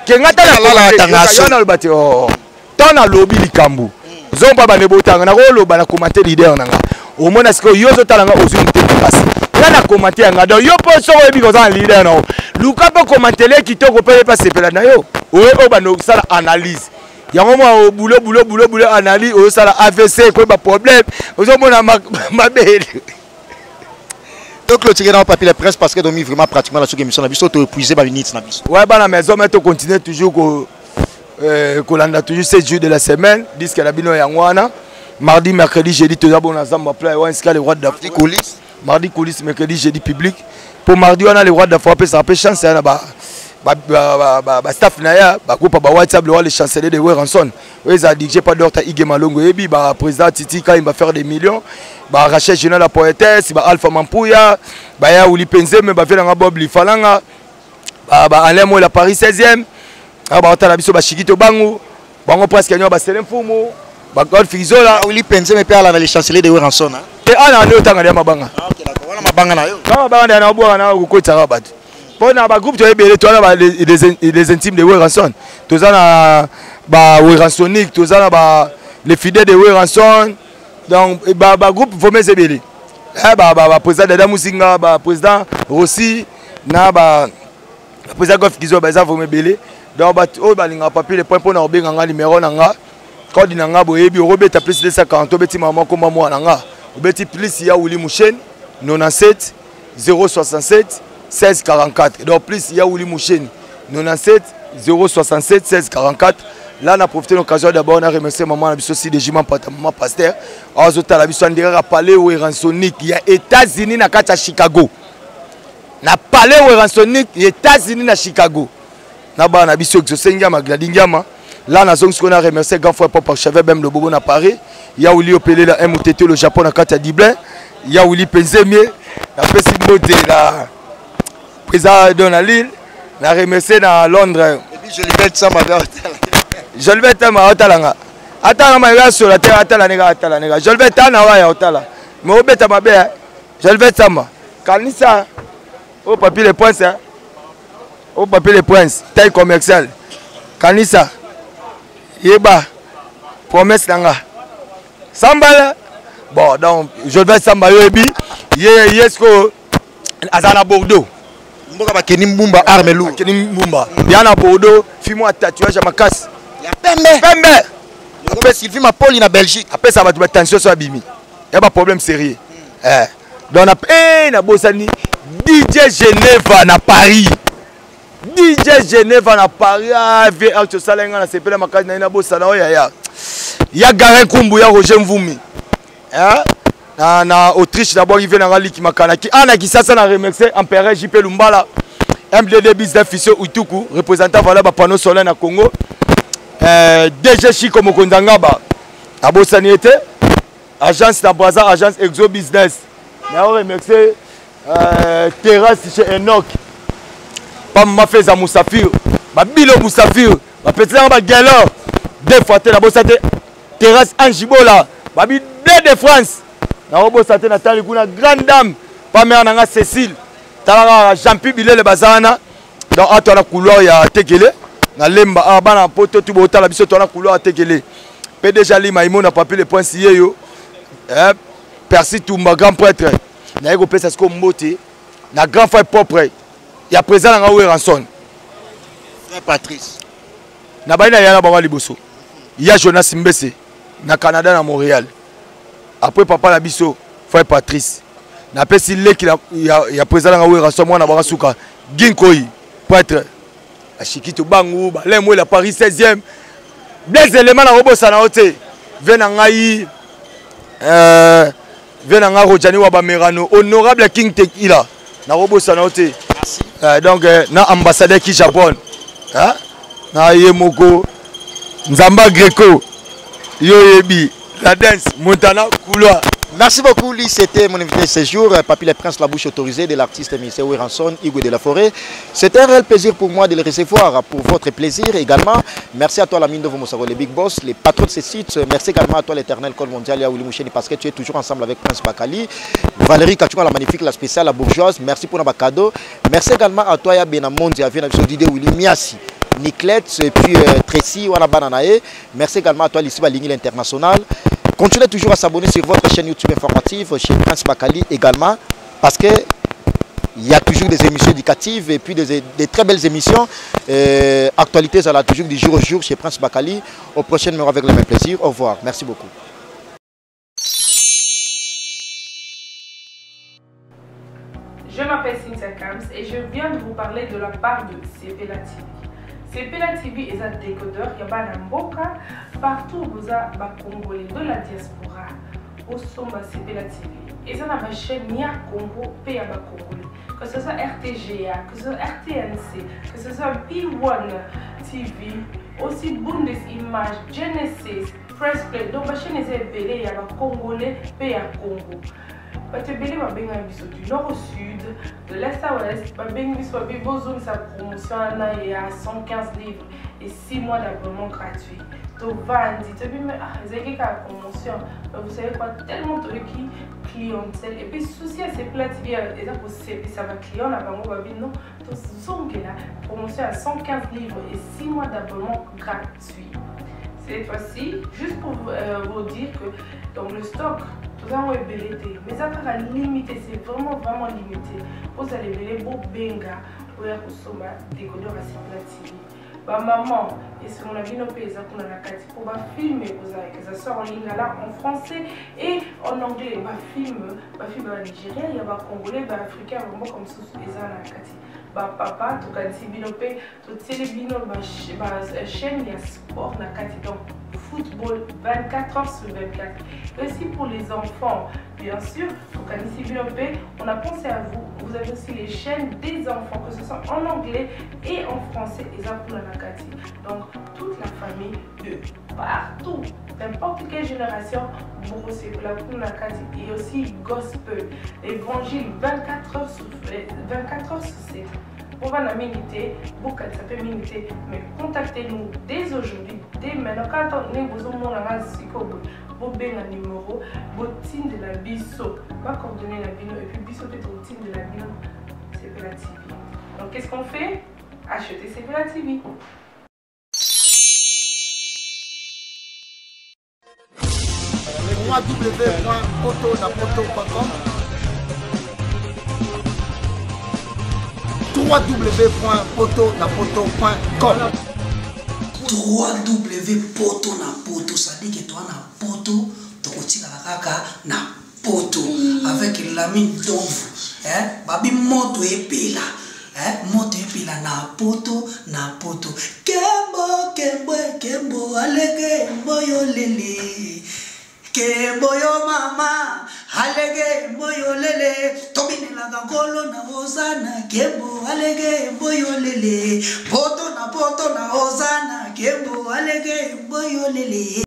ke ngata la tanga so na ba te oh tana lobi likambu zomba ba nebotanga na ko loba na commenter leader nanga au moins est-ce que yo zo talanga ozu passe là na commenter nga donc yo po so yebi ko za leader na luka po commenter le kitoko pe pas sepela na yo o ba no sala analyse yango mo boulot analyse o sala AVC ko ba problème ozo mona mabele. Donc le tiré dans le papier de presse parce que donc vraiment pratiquement la émission na biso to épuisé ba minutes na biso. Ouais ba la maison mais to continuer toujours ko landa toujours 7 jours de la semaine disque la bino ya ngwana mardi mercredi jeudi to bon ensemble play on inscrit les droits d'Afrique coulisses mardi coulisses mercredi jeudi public pour mardi on a les droits d'Afrique ça peut chance na ba staff na ya ba groupe ba WhatsApp le chancelier de Weranson ils a dirigé par Dr Ige Malongo ebi ba président Titi quand il va faire des millions ba Rachel Général la poétesse ba Alpha Mampuya ba ya Uli Penzeme ba Velanga Bob Lifalanga ba Alain Mo la Paris 16e ba otala biso ba Shikito Bangu bango presque nyo ba Selem Fumu ba God Frizola Uli Penzeme pe ala le chancelier de Weranson te ana ne otanga ya mabanga OK d'accord wana mabanga na yo kama mabanga na obo na ko tsara bat pour na ba groupe to ebele to na les intimes de Weranson to za ba Weransonic to za ba les fidèles de Weranson donc ba groupe Vomez ebele ba président Dada Musinga ba président Rossi na ba président Gof Kizo ba za Vomez ebele donc ba o ba linga papier le point pour na obenga nga numéro na nga code na nga boyebi robeta plus 240 beti maman ko maman na nga obeti plus ya Wuli Mouchen 97 067 16 44 donc plus il y a Wuli Mouchen 97 067 16 44 là on a profité de l'occasion d'abord on a remercié maman la biso si de Jima maman pasteur azota la biso ndira parler Weransonic il y a États-Unis na kata Chicago na parler Weransonic États-Unis na Chicago na ba na biso exosenga magladingama là na zone ce qu'on a remercié grand frère papa cheveux même le bobo na Paris il y a Wuli opélé la MOTT le Japon na kata Diblin il y a Wuli Penzemie na pesi mode la président Donald na remercié na Londres et puis je lui vais ça ma je le vais tama otalanga atala ma ya sur la terre atala nega je le vais tana wa ya otala mais obeta mabe je le vais tama kanisa au papier les points hein au papier les points taille commerciale kanisa yeba promesse nanga sambala bon donc je vais samba yebi yesko azana Bordeaux mboka bakeni mbumba arme lourd bakeni mbumba bien na Bordeaux fimo à tatouage à makasi ya pembe après Sylvie Mapoli na Belgique après ça va tu tension sur bimi y a pas problème sérieux donc na bosani DJ Geneva na Paris DJ Geneva na Paris avec acte salenga na sepela makasi na bosana ya Garin Kumbu ya Roger Mvumi na Autriche d'abord il vient dans Liki Makanaki ana qui ça na remercier empereur JP Lumbala MDD business officiel Utuku représentant voilà ba panneau solaire na Congo DG Chiko Mokonzanga ba abosani était agence na Brazza agence Exo Business na remercier terrasse chez Enoch pas ma fait za Moussafir ba Bilo Moussafir ba petit ba galor deux fois na bosate terrasse Anjibola ba bi de France na robo santé na tali kuna grande dame pa mère nanga Cécile tala Jean-Pierre Bilele bazana donc ato la couloir ya tekele na lemba bana poto tu botala biso to na couloir tekele PDG Lima Imo na papier le point sié yo Percy Tumba grand prêtre na eko pesa sko mbote na grand frère propre ya président nga Weranson frère Patrice na baina yana ba liboso ya Jonas Mbese na Canada na Montréal. Après papa la biso frère Patrice na pesi leki ya président nga Weranson mwana ba suka Ginkoi prêtre a Shikito Bangu ba lemwe la Paris 16e des éléments na robo sana ote vena ngai vena nga Rojani wa ba Merano honorable King Tekila na robo sana ote donc na ambassadeur qui Japon na Yemoko Nzamba Greco Yoyebi la danse Montana couloir. Merci beaucoup, Lee. C'était mon invité ce jour, Papy le Prince, la bouche autorisée de l'artiste ministère Weranson, Igwe de la Forêt. C'était un réel plaisir pour moi de le recevoir, pour votre plaisir également. Merci à toi, la mine de Vomosaro, les Big Boss, les patrons de ces sites. Merci également à toi, l'éternel col mondial, Yaouli Moucheni, parce que tu es toujours ensemble avec Prince Bakali. Valérie Kachuma, la magnifique, la spéciale, la bourgeoise. Merci pour nos cadeaux. Merci également à toi, Yabenamondi, Avien, Didé Willy Miasi. Niclette et puis Tracy Wana Bananae. Merci également à toi, l'Issi Balingi l'international. Continuez toujours à s'abonner sur votre chaîne YouTube informative, chez Prince Bakali également, parce que il y a toujours des émissions éducatives et puis des très belles émissions. Actualités, ça a toujours du jour au jour chez Prince Bakali. Au prochain numéro avec le même plaisir. Au revoir. Merci beaucoup. Je m'appelle Cynthia Kams et je viens de vous parler de la part de Sepela TV. Sepela TV est un décodeur, il y a un mboka partout où vous avez des Congolais de la diaspora au sommet Sepela TV. Et ça, ma chaîne Nia Congo, pays à Congolais. Que ce soit RTGA, que ce soit RTNC, que ce soit P1 TV, aussi Bundesimage, Genesis, Press Play. Donc, ma chaîne est appelée, il y a des Congolais, pays à Congo. Batebele babenga biso du nord au sud, de l'est à ouest, babenga biso babibozone sa promotion à 115 livres et 6 mois d'abonnement gratuit. To vandi, tu peux me dire la promotion, vous savez quoi, tellement de clientèle et puis souci à ces plats TV et ça va client là bango babi non, to zonge la promotion à 115 livres et 6 mois d'abonnement gratuit. Cette fois-ci, juste pour vous dire que dans le stock, nous avons ébélité, mais ça sera limité, c'est vraiment limité. Vous allez béler beau benga pour y consommer des décodeurs à Sepela TV. Bah maman, et si on a vu nos pays pour filmer, que ça sort en ligne là en français et en anglais, bah film en Nigeria, il y a des Congolais, des Africains, vraiment comme ça, les Anakati. Bah papa, tu as dit binopé, tu sais bino, chaîne, il y a sport nakati donc football 24 heures sur 24. Aussi pour les enfants, bien sûr, on a pensé à vous. Vous avez aussi les chaînes des enfants, que ce soit en anglais et en français, et ça pour la Nakati. Donc toute la famille de partout, n'importe quelle génération, pour la Nakati et aussi gospel, évangile 24 heures sur 7. Pour la minute, pour qu'elle s'appelle minute, mais contactez-nous dès aujourd'hui, dès maintenant. Quand on est besoin de vous avez un numéro, vous de la biso, va coordonner la bino et puis biso peut être de la bino, Sepela TV. Donc qu'est-ce qu'on fait? Acheter Sepela TV. www.potonapoto.com www.potonapoto.com www.potonapoto, ça dit que toi na poto, tokotika kaka na poto avec l'ami d'ombre, babi moto epela, moto epela na poto, kembo alege mboyo lele, kembo yo mama alege mboyo lele, tobine la gangolo na ozana, kembo alege mboyo lele, poto na ozana, kembo alege mboyo lele.